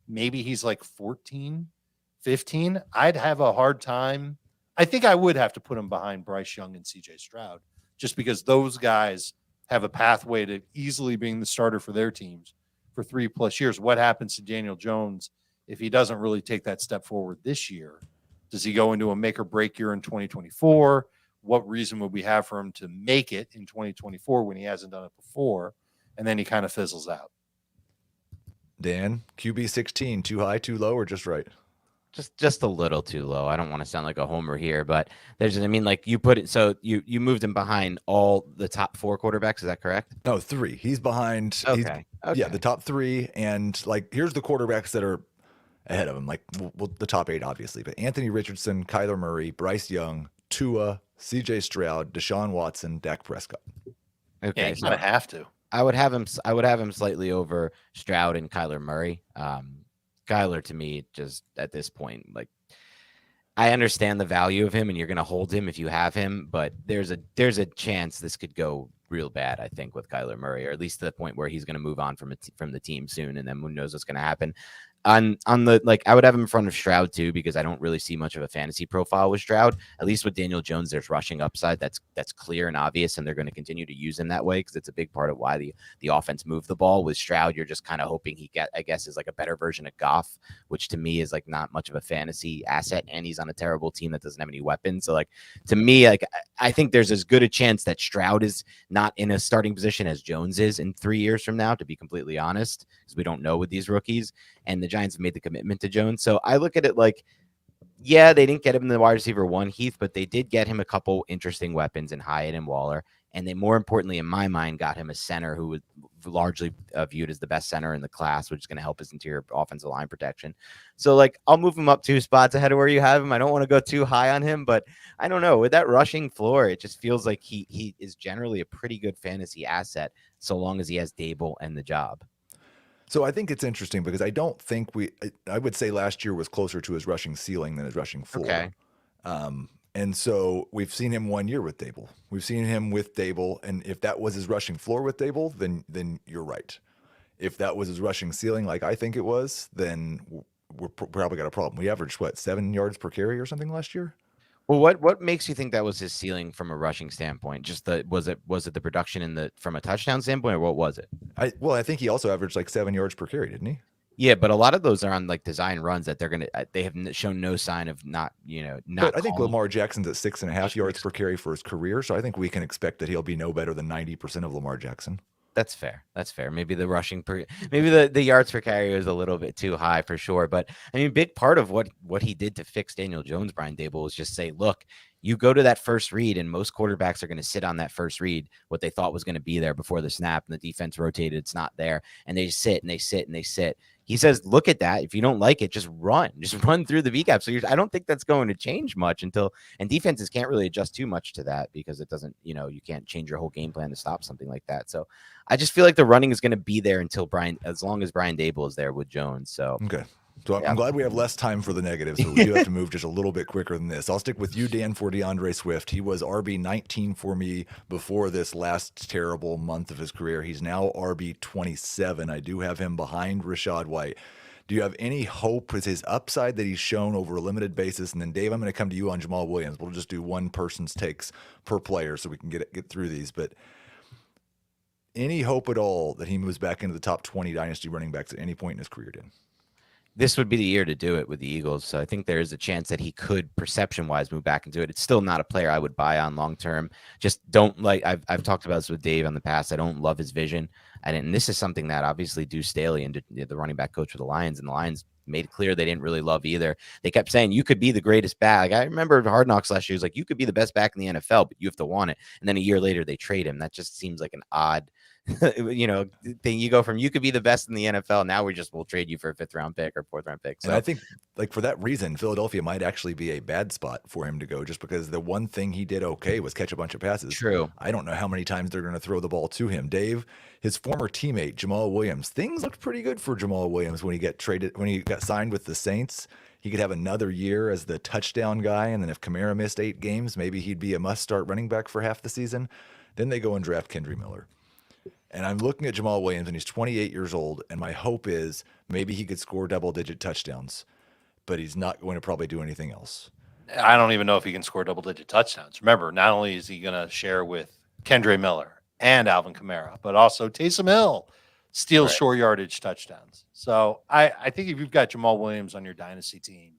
[SPEAKER 3] Maybe he's like 14, 15. I'd have a hard time. I think I would have to put him behind Bryce Young and CJ Stroud, just because those guys have a pathway to easily being the starter for their teams for 3+ years. What happens to Daniel Jones if he doesn't really take that step forward this year? Does he go into a make or break year in 2024? What reason would we have for him to make it in 2024 when he hasn't done it before? And then he kind of fizzles out.
[SPEAKER 1] Dan, QB 16, too high, too low, or just right?
[SPEAKER 2] Just a little too low. I don't want to sound like a homer here, but like you put it, so you moved him behind all the top 4 quarterbacks. Is that correct?
[SPEAKER 1] No, 3. He's behind.
[SPEAKER 2] Okay.
[SPEAKER 1] Yeah, the top 3. And like, here's the quarterbacks that are ahead of him. Like, well, the top 8, obviously, but Anthony Richardson, Kyler Murray, Bryce Young, Tua, CJ Stroud, Deshaun Watson, Dak Prescott.
[SPEAKER 3] Yeah,
[SPEAKER 2] Okay,
[SPEAKER 3] you
[SPEAKER 2] so
[SPEAKER 3] kind of have to.
[SPEAKER 2] I would have him. I would have him slightly over Stroud and Kyler Murray. Kyler to me, just at this point, like I understand the value of him, and you're going to hold him if you have him, but there's a chance this could go real bad. I think with Kyler Murray, or at least to the point where he's going to move on from the team soon, and then who knows what's going to happen. On the like, I would have him in front of Stroud too, because I don't really see much of a fantasy profile with Stroud. At least with Daniel Jones, there's rushing upside that's clear and obvious, and they're going to continue to use him that way because it's a big part of why the offense moved the ball. With Stroud, you're just kind of hoping I guess is like a better version of Goff, which to me is like not much of a fantasy asset, and he's on a terrible team that doesn't have any weapons. So like to me, like I think there's as good a chance that Stroud is not in a starting position as Jones is in 3 years from now, to be completely honest, because we don't know with these rookies. And the Giants have made the commitment to Jones. So I look at it like, yeah, they didn't get him the wide receiver 1, Heath, but they did get him a couple interesting weapons in Hyatt and Waller. And they, more importantly, in my mind, got him a center who was largely viewed as the best center in the class, which is going to help his interior offensive line protection. So, like, I'll move him up 2 spots ahead of where you have him. I don't want to go too high on him, but I don't know. With that rushing floor, it just feels like he is generally a pretty good fantasy asset so long as he has Dable and the job.
[SPEAKER 1] So I think it's interesting because I don't think I would say last year was closer to his rushing ceiling than his rushing floor.
[SPEAKER 2] Okay.
[SPEAKER 1] And so we've seen him 1 year with Dable. We've seen him with Dable. And if that was his rushing floor with Dable, then you're right. If that was his rushing ceiling, like I think it was, then we're probably got a problem. We averaged 7 yards per carry or something last year?
[SPEAKER 2] Well, what makes you think that was his ceiling from a rushing standpoint? Just was it the production from a touchdown standpoint, or what was it?
[SPEAKER 1] I think he also averaged like 7 yards per carry, didn't he?
[SPEAKER 2] Yeah, but a lot of those are on like design runs that they have shown no sign of not.
[SPEAKER 1] But I think Lamar Jackson's at 6.5 yards per carry for his career, so I think we can expect that he'll be no better than 90% of Lamar Jackson.
[SPEAKER 2] That's fair. Maybe the rushing maybe the yards per carry was a little bit too high for sure. But I mean, big part of what he did to fix Daniel Jones, Brian Dable, was just say, look, you go to that first read, and most quarterbacks are going to sit on that first read, what they thought was going to be there before the snap, and the defense rotated, it's not there, and they sit and they sit and they sit. He says, look at that. If you don't like it, just run through the VCAP. So I don't think that's going to change much and defenses can't really adjust too much to that because it doesn't, you can't change your whole game plan to stop something like that. So I just feel like the running is going to be there as long as Brian Dable is there with Jones. So,
[SPEAKER 1] okay. So I'm glad we have less time for the negatives, but we do have to move just a little bit quicker than this. I'll stick with you, Dan, for DeAndre Swift. He was RB19 for me before this last terrible month of his career. He's now RB27. I do have him behind Rachaad White. Do you have any hope with his upside that he's shown over a limited basis? And then, Dave, I'm going to come to you on Jamaal Williams. We'll just do one person's takes per player so we can get through these. But any hope at all that he moves back into the top 20 dynasty running backs at any point in his career, Dan?
[SPEAKER 2] This would be the year to do it with the Eagles. So I think there is a chance that he could, perception-wise, move back into it. It's still not a player I would buy on long-term. Just don't like. I've talked about this with Dave in the past. I don't love his vision. And this is something that obviously Deuce Staley and the running back coach for the Lions, and the Lions made it clear they didn't really love either. They kept saying, you could be the greatest back. I remember Hard Knocks last year. He was like, you could be the best back in the NFL, but you have to want it. And then a year later, they trade him. That just seems like an odd thing. You go from you could be the best in the NFL. Now we'll trade you for a 5th round pick or 4th round pick. So
[SPEAKER 1] and I think like for that reason, Philadelphia might actually be a bad spot for him to go just because the one thing he did okay was catch a bunch of passes.
[SPEAKER 2] True.
[SPEAKER 1] I don't know how many times they're going to throw the ball to him. Dave, his former teammate, Jamaal Williams, things looked pretty good for Jamaal Williams when he got signed with the Saints. He could have another year as the touchdown guy. And then if Kamara missed 8 games, maybe he'd be a must start running back for half the season. Then they go and draft Kendry Miller. And I'm looking at Jamaal Williams, and he's 28 years old, and my hope is maybe he could score double-digit touchdowns, but he's not going to probably do anything else.
[SPEAKER 3] I don't even know if he can score double-digit touchdowns. Remember, not only is he going to share with Kendry Miller and Alvin Kamara, but also Taysom Hill steals short yardage touchdowns. So I think if you've got Jamaal Williams on your dynasty team,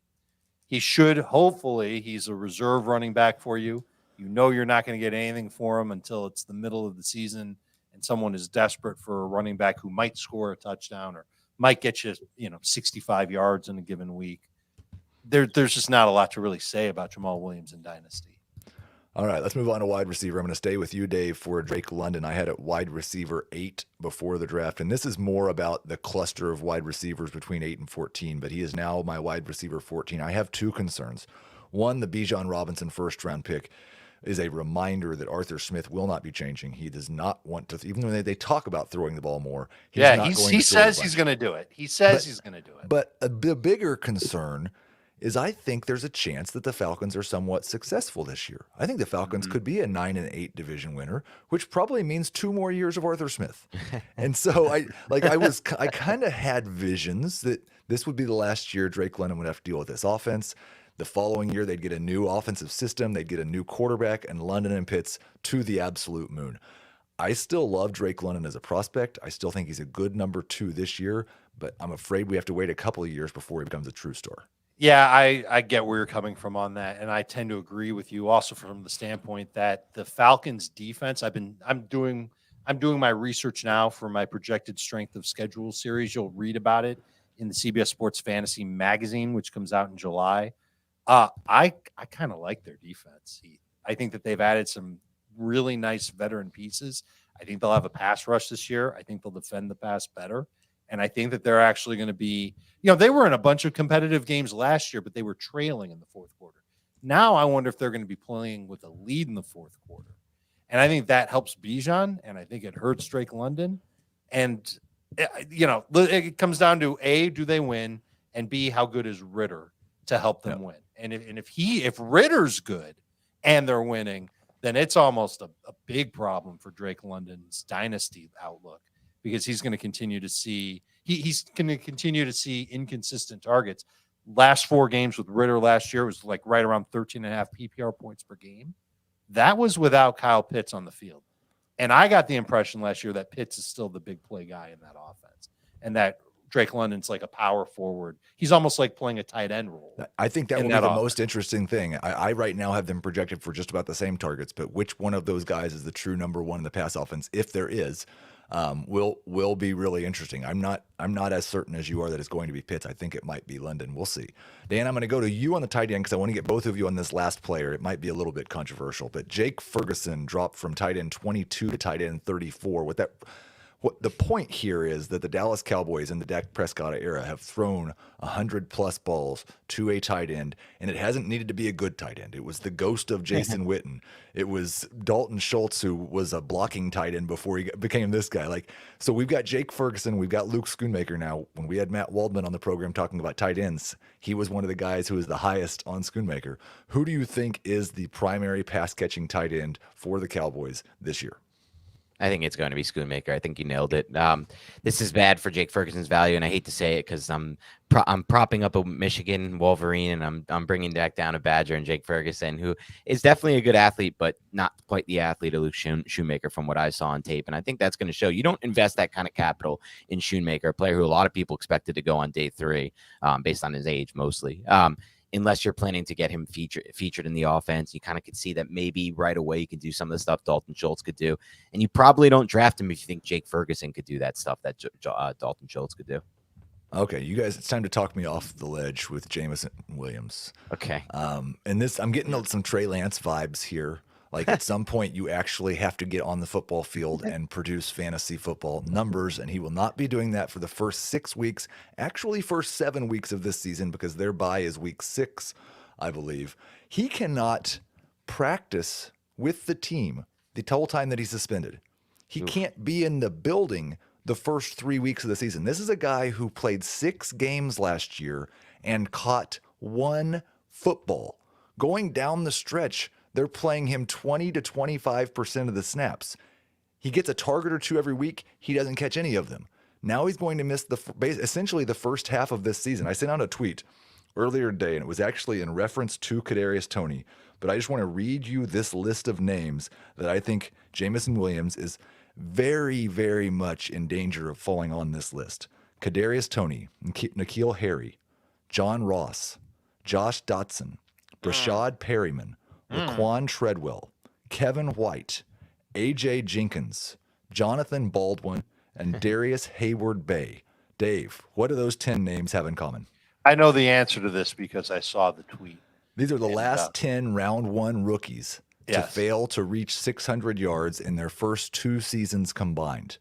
[SPEAKER 3] he should, hopefully, he's a reserve running back for you. You know you're not going to get anything for him until it's the middle of the season and someone is desperate for a running back who might score a touchdown or might get you, 65 yards in a given week. There's just not a lot to really say about Jamaal Williams in Dynasty.
[SPEAKER 1] All right, let's move on to wide receiver. I'm going to stay with you, Dave, for Drake London. I had a wide receiver 8 before the draft, and this is more about the cluster of wide receivers between 8 and 14, but he is now my wide receiver 14. I have 2 concerns. One, the Bijan Robinson first-round pick. is a reminder that Arthur Smith will not be changing. He does not want to, even when they talk about throwing the ball more. He's not going
[SPEAKER 3] he
[SPEAKER 1] to
[SPEAKER 3] says he's going to do it. He says he's going to do it.
[SPEAKER 1] But the bigger concern is I think there's a chance that the Falcons are somewhat successful this year. I think the Falcons could be a 9-8 division winner, which probably means 2 more years of Arthur Smith. And so I kind of had visions that this would be the last year Drake London would have to deal with this offense. The following year, they'd get a new offensive system, they'd get a new quarterback, and London and Pitts to the absolute moon. I still love Drake London as a prospect. I still think he's a good number 2 this year, but I'm afraid we have to wait a couple of years before he becomes a true star.
[SPEAKER 3] Yeah, I get where you're coming from on that, and I tend to agree with you also from the standpoint that the Falcons defense, I'm doing my research now for my projected strength of schedule series. You'll read about it in the CBS Sports Fantasy magazine, which comes out in July. I kind of like their defense. I think that they've added some really nice veteran pieces. I think they'll have a pass rush this year. I think they'll defend the pass better. And I think that they're actually going to be, they were in a bunch of competitive games last year, but they were trailing in the fourth quarter. Now I wonder if they're going to be playing with a lead in the fourth quarter. And I think that helps Bijan, and I think it hurts Drake London. And, it comes down to A, do they win? And B, how good is Ritter to help them win? And if Ritter's good and they're winning, then it's almost a big problem for Drake London's dynasty outlook, because he's going to continue to see inconsistent targets. Last 4 games with Ritter last year was like right around 13.5 PPR points per game. That was without Kyle Pitts on the field. And I got the impression last year that Pitts is still the big play guy in that offense, and that Drake London's like a power forward. He's almost like playing a tight end role.
[SPEAKER 1] I think that will be the most interesting thing. I right now have them projected for just about the same targets, but which one of those guys is the true number 1 in the pass offense, if there is, will be really interesting. I'm not as certain as you are that it's going to be Pitts. I think it might be London. We'll see. Dan, I'm going to go to you on the tight end because I want to get both of you on this last player. It might be a little bit controversial, but Jake Ferguson dropped from tight end 22 to tight end 34. What the point here is that the Dallas Cowboys in the Dak Prescott era have thrown 100+ balls to a tight end, and it hasn't needed to be a good tight end. It was the ghost of Jason Witten. It was Dalton Schultz, who was a blocking tight end before he became this guy. So we've got Jake Ferguson, we've got Luke Schoonmaker now. When we had Matt Waldman on the program talking about tight ends, he was one of the guys who was the highest on Schoonmaker. Who do you think is the primary pass-catching tight end for the Cowboys this year?
[SPEAKER 2] I think it's going to be Schoonmaker. I think you nailed it. This is bad for Jake Ferguson's value, and I hate to say it because I'm propping up a Michigan Wolverine, and I'm bringing back down a Badger and Jake Ferguson, who is definitely a good athlete, but not quite the athlete of Luke Schoonmaker from what I saw on tape. And I think that's going to show. You don't invest that kind of capital in Schoonmaker, a player who a lot of people expected to go on day 3, based on his age mostly. Unless you're planning to get him featured in the offense. You kind of could see that maybe right away you can do some of the stuff Dalton Schultz could do. And you probably don't draft him if you think Jake Ferguson could do that stuff that Dalton Schultz could do.
[SPEAKER 1] Okay, you guys, it's time to talk me off the ledge with Jameson Williams.
[SPEAKER 2] Okay.
[SPEAKER 1] And this, I'm getting some Trey Lance vibes here. Like at some point you actually have to get on the football field and produce fantasy football numbers, and he will not be doing that for the first 6 weeks, actually first 7 weeks of this season, because their bye is week 6, I believe. He cannot practice with the team the whole time that he's suspended. He can't be in the building the first 3 weeks of the season. This is a guy who played 6 games last year and caught 1 football. Going down the stretch, they're playing him 20 to 25% of the snaps. He gets a target or 2 every week. He doesn't catch any of them. Now he's going to miss essentially the first half of this season. I sent out a tweet earlier today, and it was actually in reference to Kadarius Toney. But I just want to read you this list of names that I think Jameson Williams is very, very much in danger of falling on this list. Kadarius Toney, N'Keal Harry, John Ross, Josh Dotson, Rashad Perryman, Laquan Treadwell, Kevin White, A.J. Jenkins, Jonathan Baldwin, and Darius Hayward-Bay. Dave, what do those 10 names have in common?
[SPEAKER 3] I know the answer to this because I saw the tweet.
[SPEAKER 1] These are the last 10 round 1 rookies to fail to reach 600 yards in their first 2 seasons combined.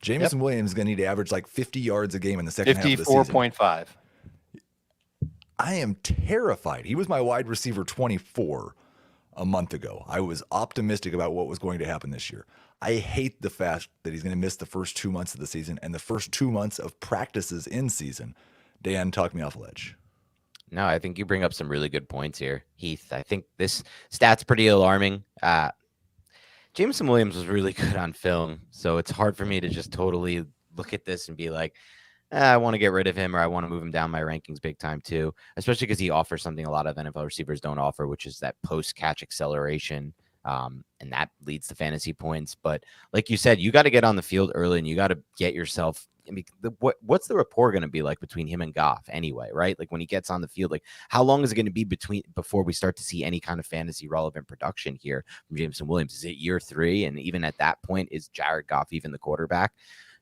[SPEAKER 1] Jameson Williams is going to need to average like 50 yards a game in the second half of the season.
[SPEAKER 3] 54.5.
[SPEAKER 1] I am terrified. He was my wide receiver 24. a month ago. I was optimistic about what was going to happen this year. I hate the fact that he's going to miss the first 2 months of the season and the first 2 months of practices in season. Dan, talk me off a ledge.
[SPEAKER 2] No, I think you bring up some really good points here, Heath. I think this stat's pretty alarming. Jameson Williams was really good on film, so it's hard for me to just totally look at this and be like, I want to get rid of him or I want to move him down my rankings big time too, especially because he offers something a lot of NFL receivers don't offer, which is that post-catch acceleration, and that leads to fantasy points. But like you said, you got to get on the field early and you got to get yourself – I mean, what's the rapport going to be like between him and Goff anyway, right? Like when he gets on the field, like how long is it going to be before we start to see any kind of fantasy relevant production here from Jameson Williams? Is it year 3? And even at that point, is Jared Goff even the quarterback?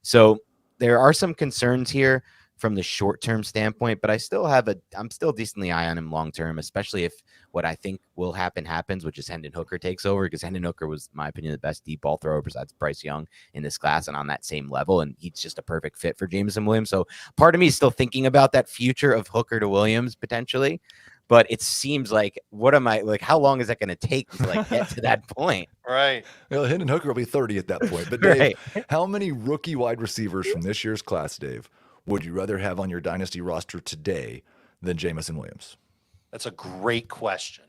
[SPEAKER 2] So there are some concerns here from the short-term standpoint, but I'm still decently high on him long-term, especially if what I think will happens, which is Hendon Hooker takes over, because Hendon Hooker was, in my opinion, the best deep ball thrower besides Bryce Young in this class and on that same level, and he's just a perfect fit for Jameson Williams. So part of me is still thinking about that future of Hooker to Williams potentially, but it seems like, how long is that going to take to get to that point?
[SPEAKER 3] Right.
[SPEAKER 1] Well, Hendon Hooker will be 30 at that point. But Dave, How many rookie wide receivers from this year's class, Dave, would you rather have on your dynasty roster today than Jameson Williams?
[SPEAKER 3] That's a great question.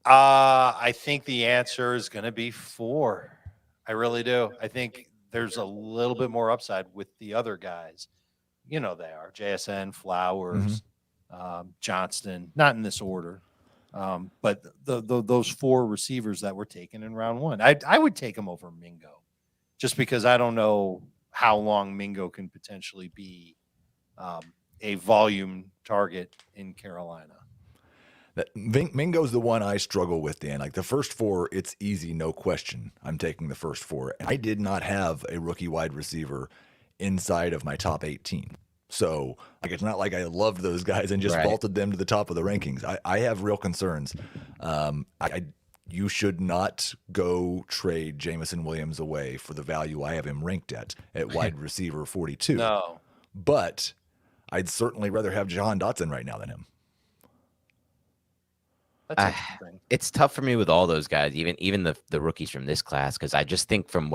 [SPEAKER 3] I think the answer is going to be 4. I really do. I think there's a little bit more upside with the other guys. You know, they are JSN, Flowers, Johnston, not in this order. But those 4 receivers that were taken in round 1, I would take them over Mingo, just because I don't know how long Mingo can potentially be a volume target in Carolina.
[SPEAKER 1] Mingo's the one I struggle with, Dan. Like the first 4, it's easy, no question. I'm taking the first 4. I did not have a rookie wide receiver inside of my top 18. So it's not like I loved those guys and just vaulted them to the top of the rankings. I have real concerns. You should not go trade Jameson Williams away for the value I have him ranked at wide receiver 42.
[SPEAKER 3] No.
[SPEAKER 1] But I'd certainly rather have Jahan Dotson right now than him.
[SPEAKER 3] That's interesting.
[SPEAKER 2] It's tough for me with all those guys, even the rookies from this class, because I just think from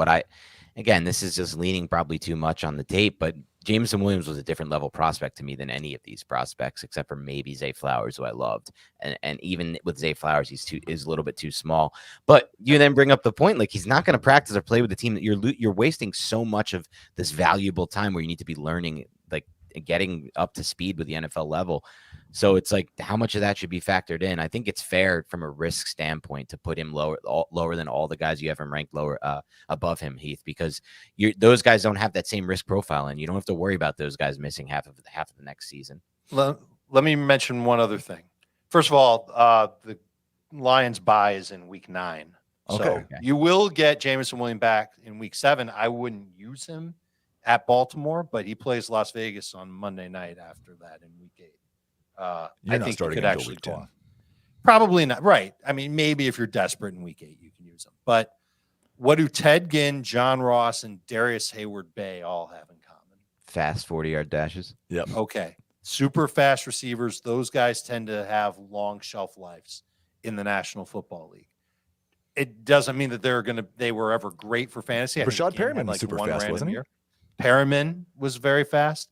[SPEAKER 2] again, this is just leaning probably too much on the tape, but Jameson Williams was a different level prospect to me than any of these prospects, except for maybe Zay Flowers, who I loved. And even with Zay Flowers, is a little bit too small. But you then bring up the point, like he's not going to practice or play with the team. That you're wasting so much of this valuable time where you need to be learning, like getting up to speed with the NFL level. So it's like, how much of that should be factored in? I think it's fair from a risk standpoint to put him lower than all the guys you have him ranked lower above him, Heath, because those guys don't have that same risk profile, and you don't have to worry about those guys missing half of the next season.
[SPEAKER 3] Let me mention one other thing. First of all, the Lions bye is in week 9. So you will get Jameson Williams back in week 7. I wouldn't use him at Baltimore, but he plays Las Vegas on Monday night after that in week 8. I think you could actually go on. Probably not. Right. I mean, maybe if you're desperate in week 8, you can use them. But what do Ted Ginn, John Ross, and Darius Hayward-Bay all have in common?
[SPEAKER 2] Fast 40-yard dashes.
[SPEAKER 1] Yep.
[SPEAKER 3] Okay. Super fast receivers. Those guys tend to have long shelf lives in the National Football League. It doesn't mean that they were ever great for fantasy.
[SPEAKER 1] Rashad Perriman was super fast, wasn't he?
[SPEAKER 3] Perriman was very fast.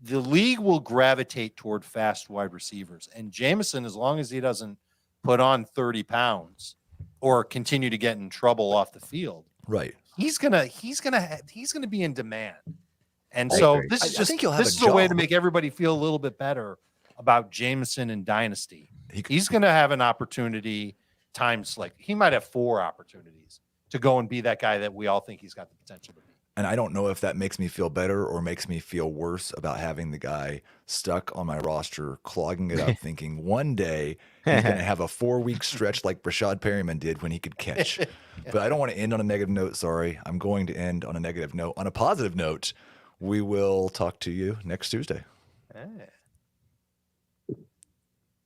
[SPEAKER 3] The league will gravitate toward fast wide receivers, and Jameson, as long as he doesn't put on 30 pounds or continue to get in trouble off the field,
[SPEAKER 1] right,
[SPEAKER 3] he's gonna be in demand. And so this is just a way to make everybody feel a little bit better about Jameson and Dynasty. He's going to have an opportunity times, like he might have 4 opportunities to go and be that guy that we all think he's got the potential to be.
[SPEAKER 1] And I don't know if that makes me feel better or makes me feel worse about having the guy stuck on my roster, clogging it up, thinking one day he's going to have a 4-week stretch like Rashad Perriman did when he could catch. But I don't want to end on a negative note. Sorry. I'm going to end on a negative note. On a positive note, we will talk to you next Tuesday.
[SPEAKER 3] Hey.